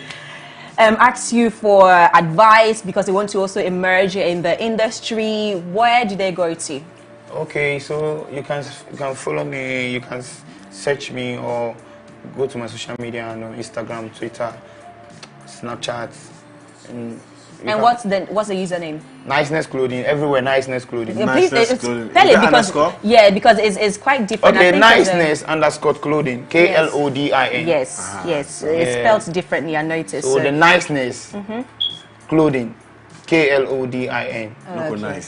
ask you for advice because they want to also emerge in the industry, where do they go to? Okay, so you can follow me, you can search me or go to my social media on Instagram, Twitter, Snapchat. And what's the username? Niceness Clothing, everywhere. Niceness Clothing. Yeah, please tell it because it's quite different. Okay, Niceness _ Clothing, KLODIN. Yes, it's spelled differently. I noticed. So the Niceness Clothing, KLODIN.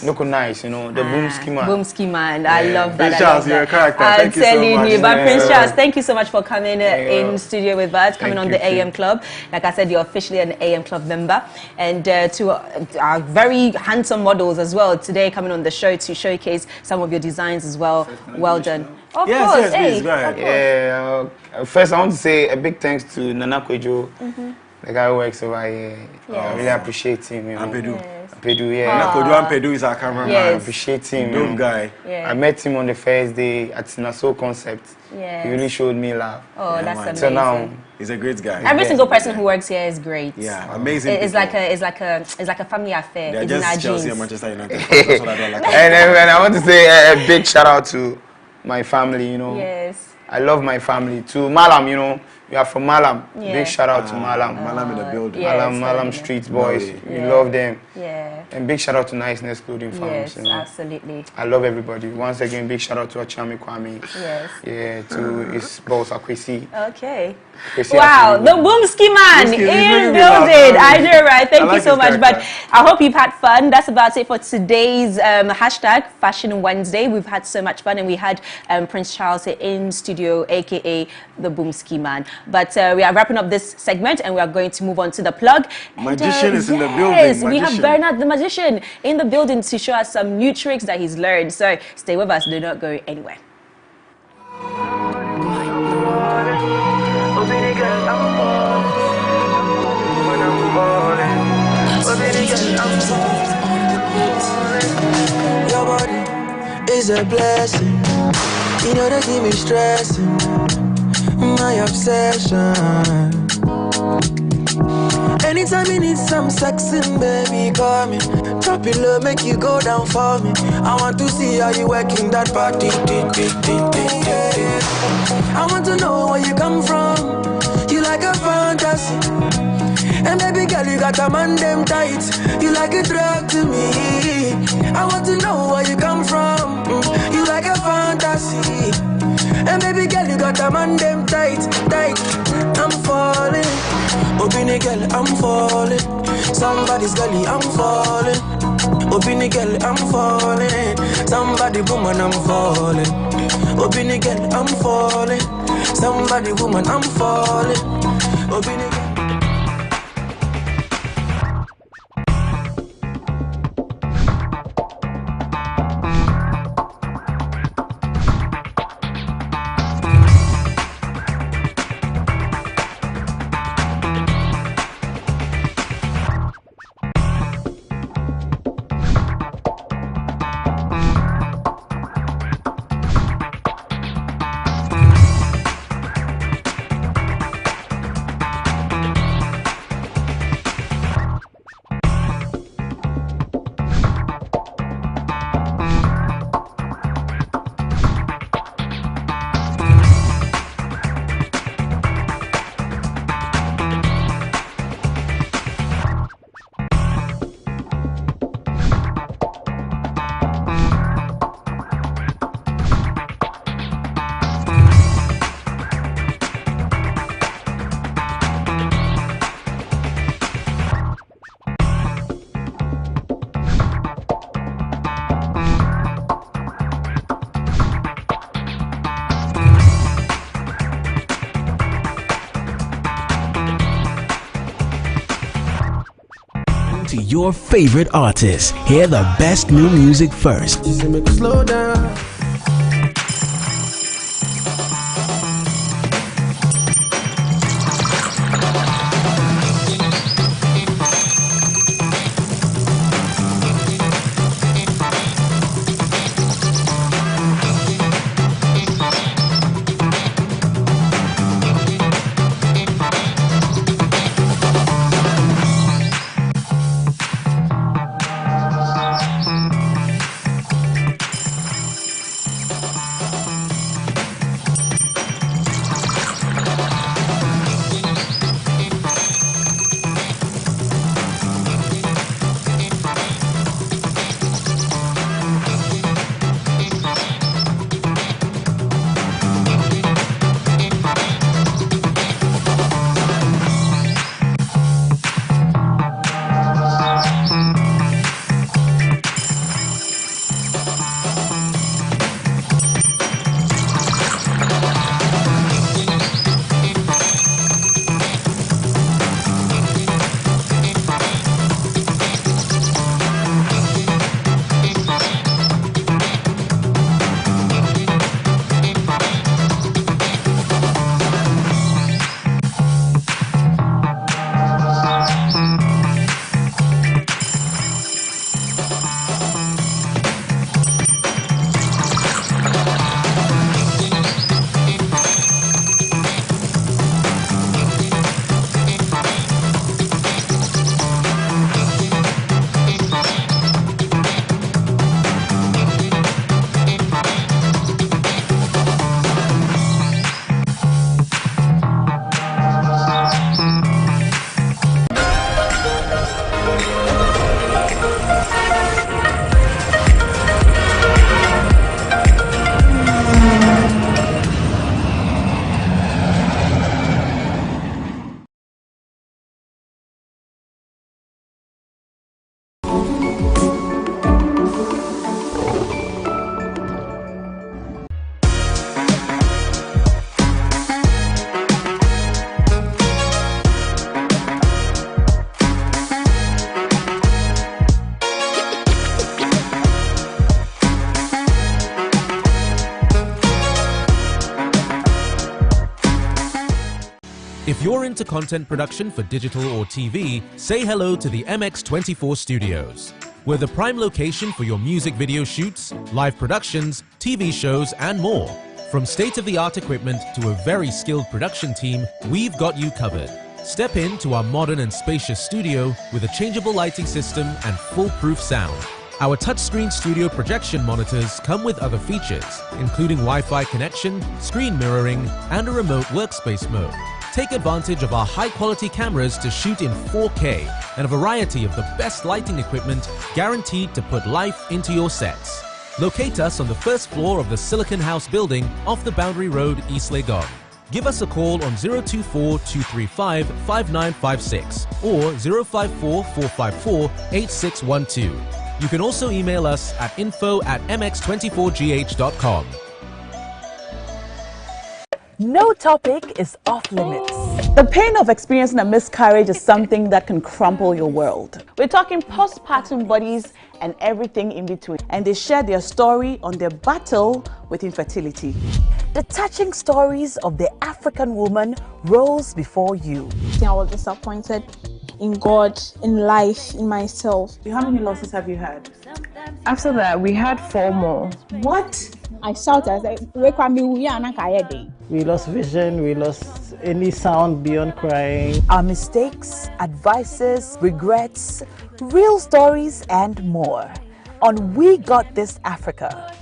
Look nice, you know, the Boomski Man. Boomski Man, I love that. Prince Charles, you're a character. I'm Thank you so much. But Prince Charles, thank you so much for coming in studio with us, coming on the AM Club. Like I said, you're officially an AM Club member. And to our very handsome models as well, today coming on the show to showcase some of your designs as well. Well done. Of course. Yes, yeah. First, I want to say a big thanks to Nana Kwejo. The guy who works over here. I really appreciate him. You know. Pedu, yeah. Pedu is our cameraman. I appreciate him. Dope guy. I met him on the first day at Naso Concept. He really showed me love. Oh, that's amazing. So now he's a great guy. Every single person who works here is great. Yeah, amazing. It's like a family affair. They're it's just Chelsea and Manchester United. That's what I don't like. And I want to say a big shout out to my family. You know. Yes. I love my family. To Malam, you know. We are from Malam. Big shout out to Malam. Malam in the building. Malam Street Boys. We love them. Yeah. And big shout out to Niceness Clothing Farms. Yes, you know. absolutely. I love everybody. Once again, big shout out to Achami Kwame. Yes. Yeah, to his boss Akwesi. Okay. Wow, the Boomski Man in building. I know, right? Thank you so much. But I hope you've had fun. That's about it for today's hashtag Fashion Wednesday. We've had so much fun, and we had Prince Charles in studio, aka the Boomski Man. But we are wrapping up this segment, and we are going to move on to the plug. Magician is in the building. Yes, we have Bernard the Magician in the building to show us some new tricks that he's learned. So stay with us. Do not go anywhere. Your body is a blessing. You know they keep me stressing. My obsession. Anytime you need some sexing, baby, call me. Drop it low, make you go down for me. I want to see how you working that body. I want to know where you come from. You like a fantasy. And baby girl, you got a man them tight. You like a drug to me. I want to know where you come from. You like a fantasy. And baby girl, you got a man them tight, tight. I'm falling. Obini girl, I'm falling. Somebody's gully, I'm falling. Obini girl, I'm falling. Somebody woman, I'm falling. Obini girl, I'm falling. Somebody woman, I'm falling. Obini girl. To your favorite artists, hear the best new music first. Slow down. If you're into content production for digital or TV, say hello to the MX24 Studios. We're the prime location for your music video shoots, live productions, TV shows, and more. From state-of-the-art equipment to a very skilled production team, we've got you covered. Step into our modern and spacious studio with a changeable lighting system and foolproof sound. Our touchscreen studio projection monitors come with other features, including Wi-Fi connection, screen mirroring, and a remote workspace mode. Take advantage of our high-quality cameras to shoot in 4K and a variety of the best lighting equipment guaranteed to put life into your sets. Locate us on the first floor of the Silicon House building off the Boundary Road, East Legon. Give us a call on 024-235-5956 or 054-454-8612. You can also email us at info@mx24gh.com. No topic is off limits. The pain of experiencing a miscarriage is something that can crumple your world. We're talking postpartum bodies and everything in between. And they share their story on their battle with infertility. The touching stories of the African woman rolls before you. I was disappointed in God, in life, in myself. How many losses have you had? After that, we had 4 more. What? I shouted, I said, we lost vision, we lost any sound beyond crying. Our mistakes, advices, regrets, real stories, and more on We Got This Africa.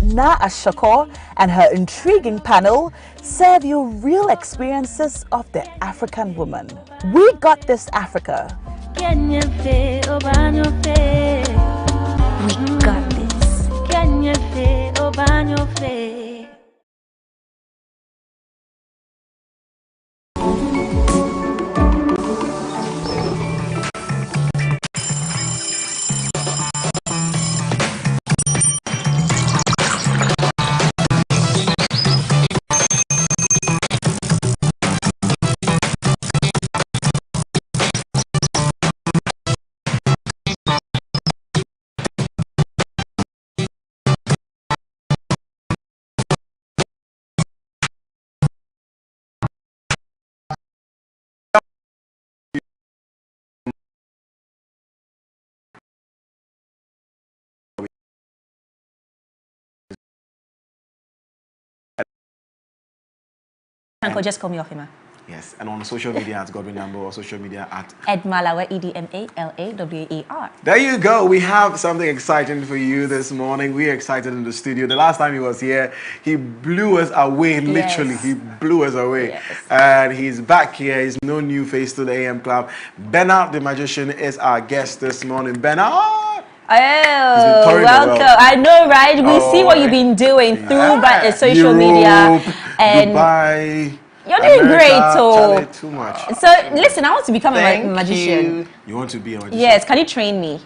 Na Ashakor and her intriguing panel serve you real experiences of the African woman. We Got This Africa. We got this. Can you feel over your face? Uncle, just call me Ofima. Yes, and on social media at Godwin Nambo or social media at Edmalawa, EDMALAWAR. There you go. We have something exciting for you this morning. We're excited in the studio. The last time he was here, he blew us away, literally. Yes. He blew us away. Yes. And he's back here. He's no new face to the AM Club. Bernard the Magician is our guest this morning. Bernard! Oh, welcome. I know, right? We see what you've been doing through social media. And Dubai. You're doing America, great, so too much. So listen, I want to become a magician. You want to be a magician? Yes, can you train me?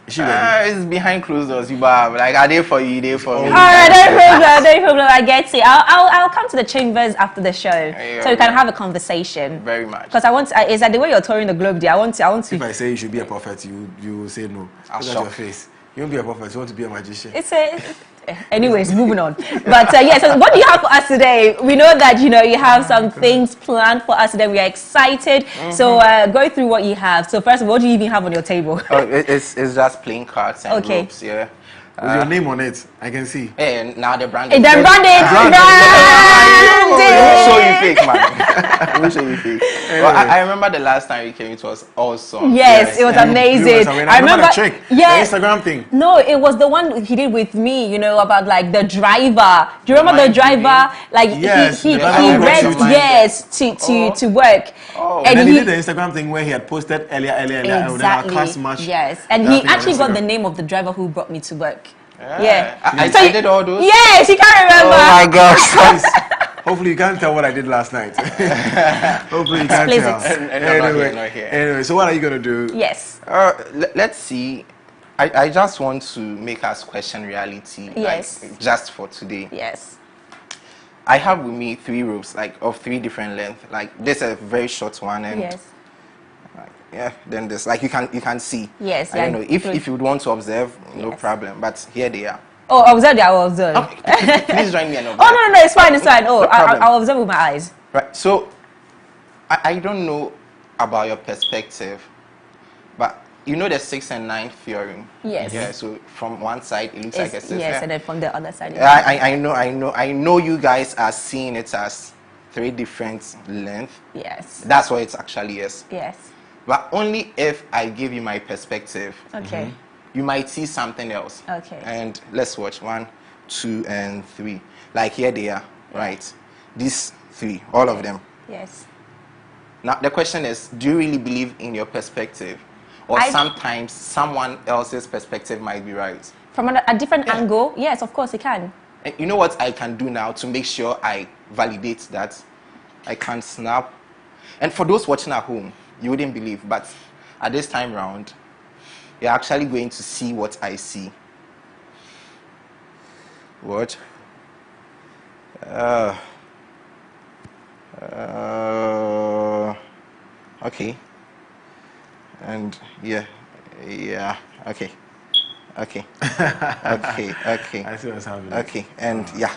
It's behind closed doors, you like I there for you, there for me. Alright, no problem, I get it. I'll come to the chambers after the show, so we can have a conversation. Very much. Because I want is that the way you're touring the globe there? I want to. If I say you should be a prophet, you will say no. Look at your face. You won't be a prophet. You want to be a magician. Anyways, moving on. But yeah, so what do you have for us today? We know that you have some things planned for us today. We are excited. So go through what you have. So first of all, what do you even have on your table? It's just playing cards and ropes, yeah. With your name on it, I can see. Hey, now they're branded. They're branded. Let me show you fake, man. Let me show you fake. Well, I remember the last time you came, it was awesome. Yes, it was amazing. I remember the trick, the Instagram thing. No, it was the one he did with me, about like the driver. Do you remember the driver? Like he went to work. Oh, and then he did the Instagram thing where he had posted earlier exactly. Our class match. Yes, and he actually got the name of the driver who brought me to work. Yeah. I did all those? Yes, you can't remember. Oh my gosh. Hopefully you can't tell what I did last night. Hopefully you can't tell. Anyway, so what are you going to do? Yes. Let's see. I just want to make us question reality. Yes. Like, just for today. Yes. I have with me 3 ropes, like of 3 different lengths. Like this is a very short one, and then this, like you can see. Yes. I don't know if you would want to observe, no problem. But here they are. Oh, observe. I will observe. Okay. Please join me and observe. Oh no, it's fine. Oh, I'll observe with my eyes. Right. So, I don't know about your perspective, but you know the 6 and 9 theorem. Yes. Yeah. So from one side it looks like a 6. Yes, and then from the other side. I know you guys are seeing it as 3 different lengths. Yes. That's what it actually is. Yes. But only if I give you my perspective. Okay. You might see something else. Okay. And let's watch 1, 2, and 3. Like here they are, right? These 3, all of them. Yes. Now the question is, do you really believe in your perspective, or sometimes someone else's perspective might be right? From a different angle, yes, of course, it can. And you know what I can do now to make sure I validate that? I can snap. And for those watching at home, you wouldn't believe, but at this time round, you're actually going to see what I see. What? Okay. And yeah, okay. Okay. Okay. I see what's happening. Okay, and yeah.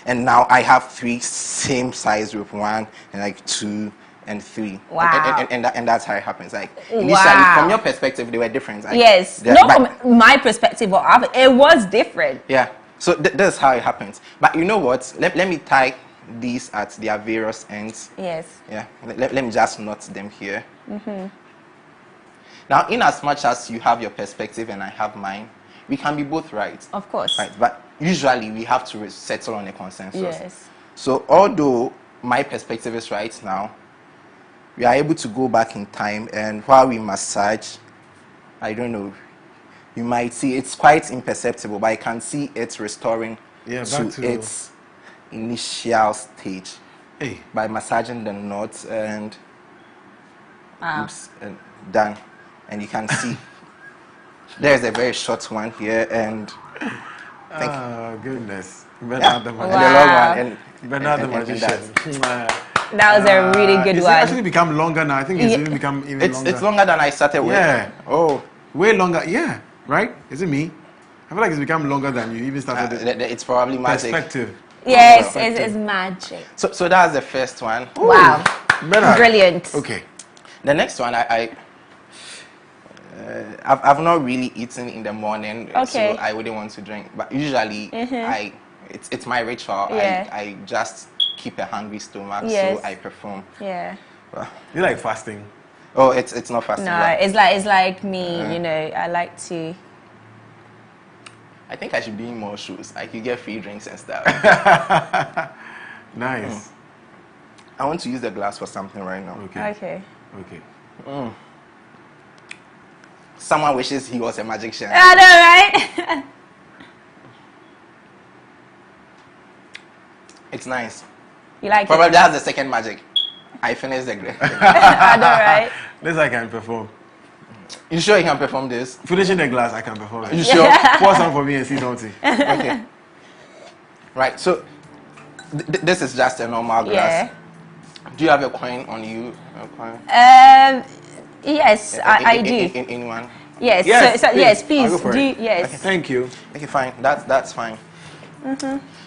And now I have 3 same size rope, 1 and like 2 and 3. Wow. And that's how it happens. Like initially, from your perspective, they were different. Like, yes. Not from my perspective, it was different. Yeah. So that's how it happens. But you know what? Let me tie these at their various ends. Yes. Yeah. Let me just knot them here. Now, in as much as you have your perspective and I have mine, we can be both right. Of course. Right. But usually we have to settle on a consensus. Yes. So although my perspective is right now, we are able to go back in time, and while we massage, I don't know, you might see it's quite imperceptible, but I can see it restoring to its initial stage by massaging the knots and oops, and done. And you can see there's a very short one here, and oh goodness, and the long one, and that was a really good it's one. It's actually become longer now. I think it's even become longer. It's longer than I started with. Yeah. Oh, way longer. Yeah. Right? Is it me? I feel like it's become longer than you even started. It's probably magic. Perspective. Yes, it's magic. So that's the first one. Ooh, wow. Better. Brilliant. Okay. The next one, I've not really eaten in the morning, so I wouldn't want to drink. But usually, it's my ritual. Yeah. I just keep a hungry stomach, yes. so I perform. Yeah. You like fasting? Oh, it's not fasting. No, it's like me. You know, I like to. I think I should be in more shoes. I could get free drinks and stuff. Nice. I want to use the glass for something right now. Okay. Someone wishes he was a magician. I know, right? It's nice. You like Probably it? that's the second magic. I finished the grape. I know, right? This I can perform. You sure you can perform this? Finishing the glass, I can perform it. You sure? Pour some for me and see something. Okay. Right, so this is just a normal glass. Yeah. Do you have a coin on you? A coin? Yes, I do. Anyone? Yes. Yes, so please. yes, please. I'll go for Do it. yes. Okay, thank you. Okay, fine. That's fine.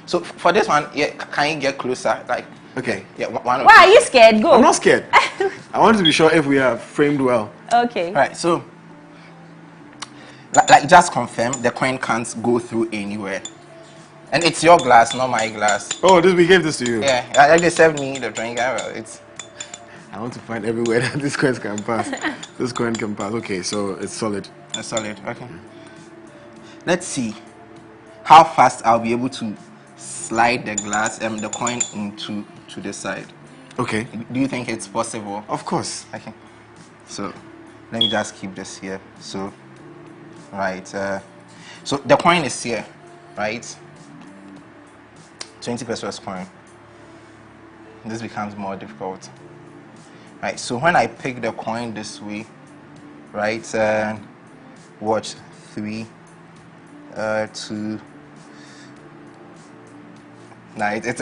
So for this one, can you get closer? Like, okay. Yeah. One. Why are you scared? Go. I'm not scared. I want to be sure if we are framed well. Okay. Right. So, like, just confirm the coin can't go through anywhere. And it's your glass, not my glass. Oh, we gave this to you. Yeah, they served me the drink. I want to find everywhere that this coin can pass. This coin can pass. Okay, so it's solid. It's solid. Okay. Let's see how fast I'll be able to slide the glass and the coin into the side. Okay. Do you think it's possible? Of course. Okay. So let me just keep this here. So, right. So the coin is here, right? 20 pesos coin. This becomes more difficult. Right. So when I pick the coin this way, right? Watch 3, 2. Nah, it's that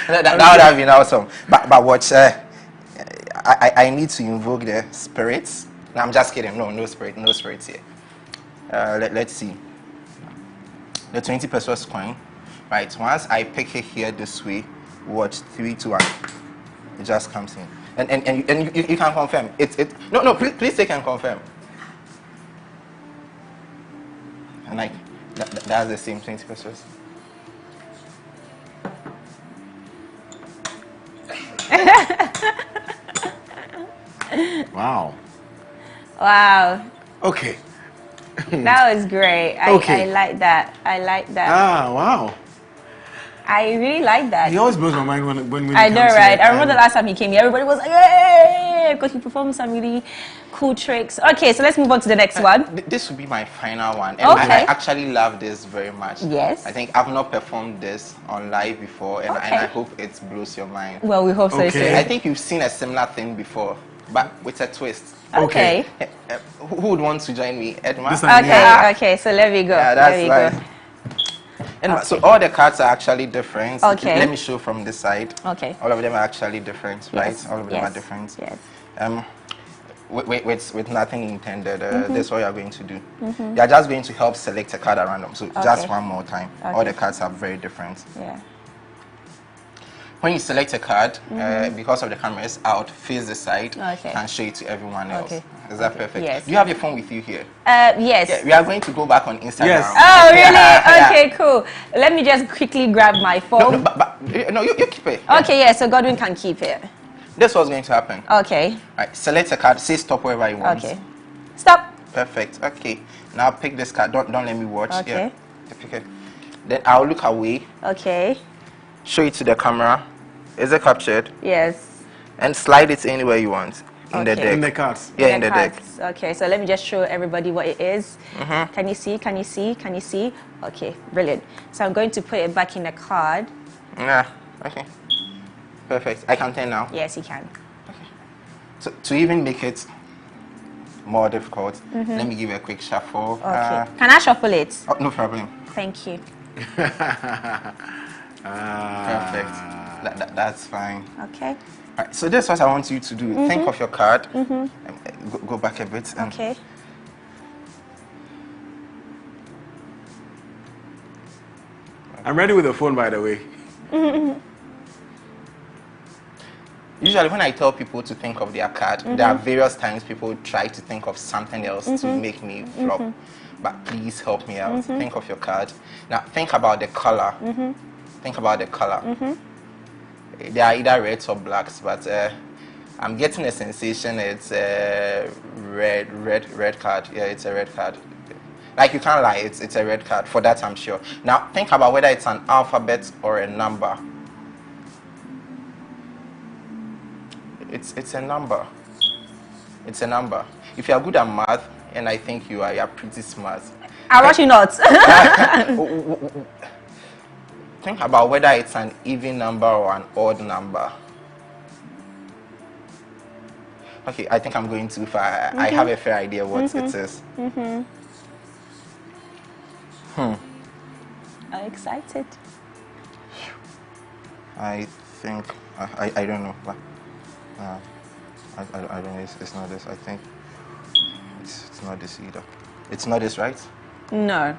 would have been awesome. But watch. I need to invoke the spirits. No, I'm just kidding. No spirits here. Let's see. The 20 pesos coin, right? Once I pick it here this way, watch 3, 2, 1. It just comes in, and you can confirm. No. Please take and confirm. And like that's the same 20 pesos. Wow. Wow. Okay. That was great. I like that. I like that. Ah, wow. I really like that. He always blows my mind when I know, right? I remember the last time he came here, everybody was like, "Hey!" Because he performed some really cool tricks. Okay, so let's move on to the next one. This would be my final one. And Okay. I actually love this very much. Yes. I think I've not performed this on live before, and I hope it blows your mind. Well, we hope so too. I think you've seen a similar thing before, but with a twist. Okay. Who would want to join me, Edma? Okay, so let me go. Yeah, that's right. And so all the cards are actually different. Okay. Let me show from this side. Okay. All of them are actually different, right? Yes. All of them are different. Yes. With nothing intended, that's what you're going to do. You're just going to help select a card at random. So just one more time. All the cards are very different. Yeah. When you select a card, because of the camera is out, face the side, and show it to everyone else. Is that perfect? Yes. Do you have your phone with you here? Yes. Yeah, we are going to go back on Instagram. Yes. Oh, really? Okay, cool. Let me just quickly grab my phone. No, you keep it. Okay, yeah, so Godwin can keep it. That's what's going to happen. Okay. Right, select a card, say stop wherever you want. Okay. Stop. Perfect. Okay. Now pick this card. Don't let me watch. Okay. Yeah. Pick it. Then I'll look away. Okay. Show it to the camera. Is it captured? Yes. And slide it anywhere you want. In the deck. In the cards. Yeah, in the deck. Okay, so let me just show everybody what it is. Can you see? Can you see? Can you see? Okay, brilliant. So I'm going to put it back in the card. Yeah. Okay. Perfect. I can turn now. Yes, you can. Okay. So to even make it more difficult, let me give you a quick shuffle. Okay. Can I shuffle it? Oh, no problem. Thank you. Perfect. That's fine. Okay. Right, so this is what I want you to do. Think of your card. Go back a bit. Okay. I'm ready with the phone, by the way. Usually when I tell people to think of their card, there are various times people try to think of something else to make me flop. But please help me out. Think of your card. Now think about the color. Think about the color. They are either reds or blacks, but I'm getting a sensation it's a red card. Yeah, it's a red card. Like, you can't lie, it's a red card. For that, I'm sure. Now think about whether it's an alphabet or a number. It's a number. It's a number. If you are good at math, and I think you are pretty smart. I'm actually not. Think about whether it's an even number or an odd number. Okay, I think I'm going too far. I have a fair idea what it is. I'm excited. I think I don't know. I don't know. It's not this. I think it's not this either. It's not this, right? No.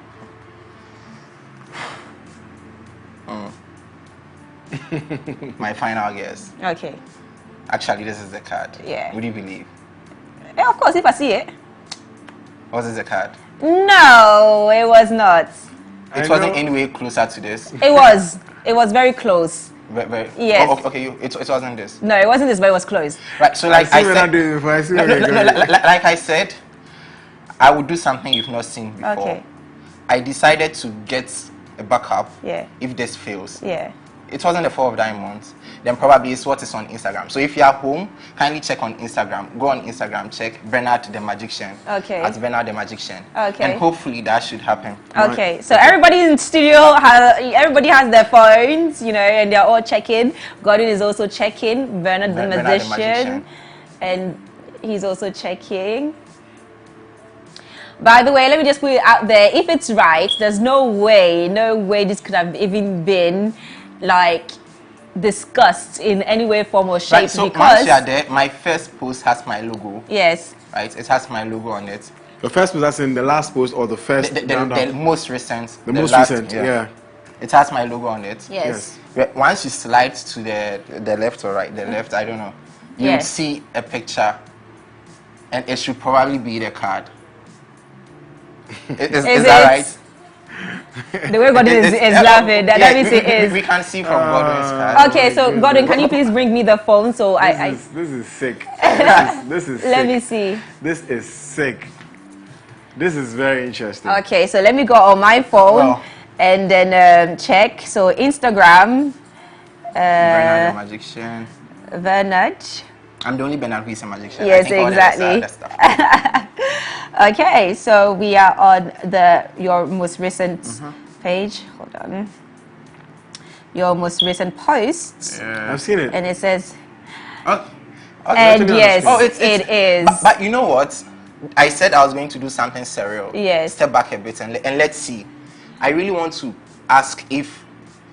My final guess. Okay. Actually, this is the card. Yeah. Would you believe? Yeah, of course, if I see it. Was this the card? No, it was not. It wasn't anywhere closer to this. It was. It was very close. Very, yes. Oh, okay, it wasn't this. No, it wasn't this, but it was close. Like, so like I said, like I said, I would do something you've not seen before. Okay. I decided to get a backup. Yeah. If this fails. Yeah. It wasn't the 4 of diamonds. Then probably it's what is on Instagram. So if you are home, kindly check on Instagram. Go on Instagram, check Bernard the Magician. Okay. At Bernard the Magician. Okay. And hopefully that should happen. Okay. So everybody in the studio, everybody has their phones, you know, and they're all checking. Gordon is also checking. Bernard the Magician. And he's also checking. By the way, let me just put it out there. If it's right, there's no way this could have even been like discussed in any way, form or shape. Right, so because once you are there, my first post has my logo. Yes. Right, it has my logo on it. The first post, that's in the last post or the first? The most recent. The most recent, yeah. It has my logo on it. Yes. Once you slide to the left or right, the left, I don't know, you would see a picture, and it should probably be the card. Is that right? The way Gordon is laughing, that means it is. We can see from Gordon's card. Okay, so Gordon, can you please bring me the phone so this is sick. This is sick. Let me see. This is sick. This is very interesting. Okay, so let me go on my phone and then check. So Instagram. Bernard the Magician. Bernard I'm the only Bernard who is a magician. Yes, I think exactly. Okay, so we are on your most recent page. Hold on. Your most recent post. Yeah. I've seen it. And it says, and yes, it is. But you know what? I said I was going to do something surreal. Yes. Step back a bit and let's see. I really want to ask if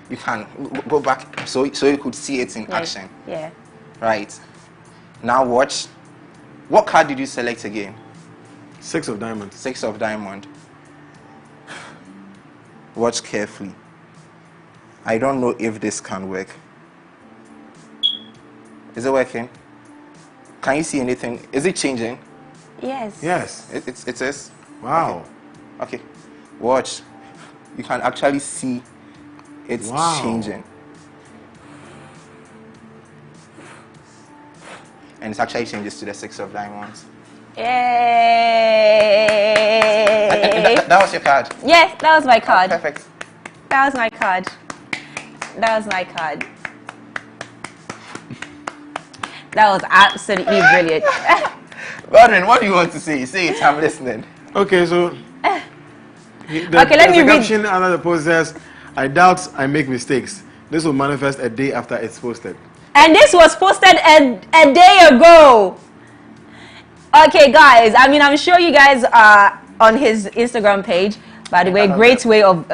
you can go back so you could see it in action. Yeah. Right. Now watch. What card did you select again? 6 of diamond. 6 of diamond. Watch carefully. I don't know if this can work. Is it working? Can you see anything? Is it changing? Yes. Yes. It is. Wow. Okay. Watch. You can actually see it's changing. And it actually changes to the 6 of diamonds. Yay! That was your card? Yes, that was my card. Oh, perfect. That was my card. That was my card. That was absolutely brilliant. Godwin, what do you want to say? Say it, I'm listening. Okay, so... let me read. Caption under the post says, I doubt I make mistakes. This will manifest a day after it's posted. And this was posted a day ago. Okay, guys. I mean, I'm sure you guys are on his Instagram page. By the way, great way of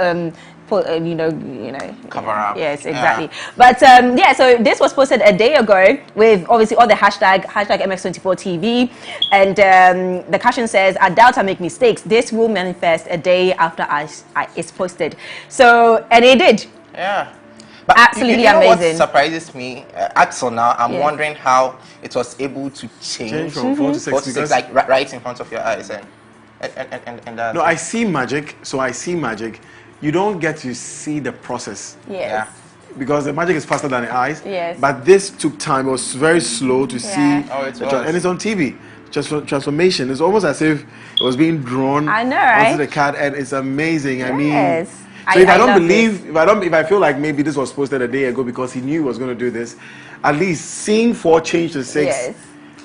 cover up. Yes, exactly. Yeah. But so this was posted a day ago with obviously all the hashtag MX24TV, and the caption says, "I doubt I make mistakes. This will manifest a day after it's posted." So, and it did. Yeah. But absolutely you know amazing. What surprises me until now, I'm wondering how it was able to change from 4 to 6, 4 to 6, like right in front of your eyes, and no, I see magic. So I see magic. You don't get to see the process. Yes. Yeah. Because the magic is faster than the eyes. Yes. But this took time. It was very slow to see. Oh, it was. And it's on TV. Transformation. It's almost as if it was being drawn onto the card, and it's amazing. Yes. I mean, so if I feel like maybe this was posted a day ago because he knew he was going to do this, at least seeing 4 change to 6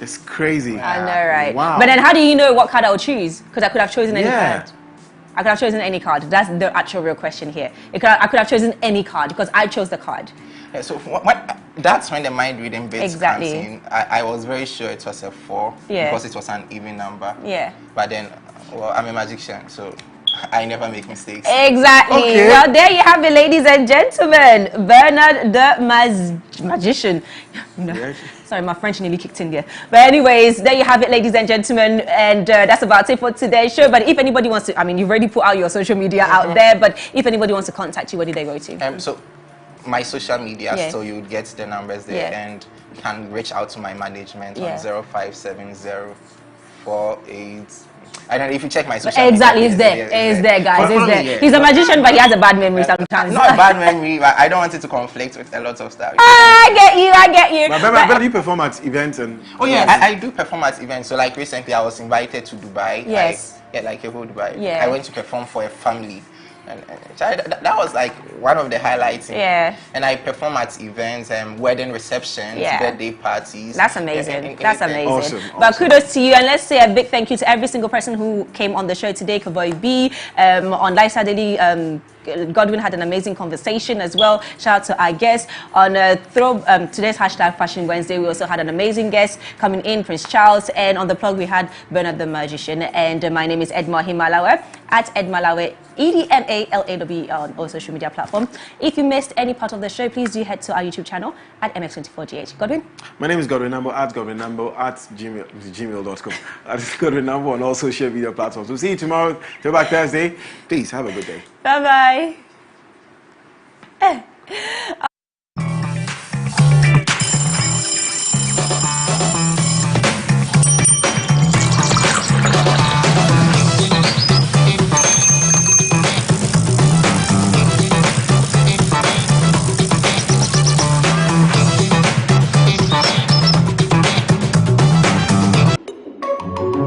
is crazy. I know, right? Wow. But then how do you know what card I would choose? Because I could have chosen any card. I could have chosen any card. That's the actual real question here. I could have chosen any card because I chose the card. Yeah, so that's when the mind reading bit comes in. I was very sure it was a 4 because it was an even number. Yeah. But then, well, I'm a magician, so I never make mistakes. Exactly. Okay. Well, there you have it, ladies and gentlemen. Bernard the Magician. Sorry, my French nearly kicked in there. But anyways, there you have it, ladies and gentlemen. And that's about it for today's show. But if anybody wants to, I mean, you've already put out your social media out there. But if anybody wants to contact you, where do they go to? So my social media, so you would get the numbers there. And you can reach out to my management on 057048. I don't know if you check my social media. It's there. It's there, guys. It's there. He's a magician, but he has a bad memory sometimes. Not a bad memory, but I don't want it to conflict with a lot of stuff. I get you. But you perform at events and... Oh, yeah, I do perform at events. So, like, recently I was invited to Dubai. Yes. Like a whole Dubai. Yeah. I went to perform for a family. And that was like one of the highlights. And I perform at events and wedding receptions, birthday parties. That's amazing. That's amazing. Awesome. But kudos to you, and let's say a big thank you to every single person who came on the show today. Kavoy B, on Lifestyle Daily, Godwin had an amazing conversation as well. Shout out to our guests. On today's hashtag Fashion Wednesday, we also had an amazing guest coming in, Prince Charles. And on the plug, we had Bernard the Magician. And my name is Edma Himalawe, at Edmalawe, EDMALAWE on all social media platforms. If you missed any part of the show, please do head to our YouTube channel at MX24GH. Godwin? My name is Godwin Nambo, at gmail.com. At Godwin Nambo on all social media platforms. We'll see you tomorrow, Throwback Thursday. Please have a good day. Bye-bye.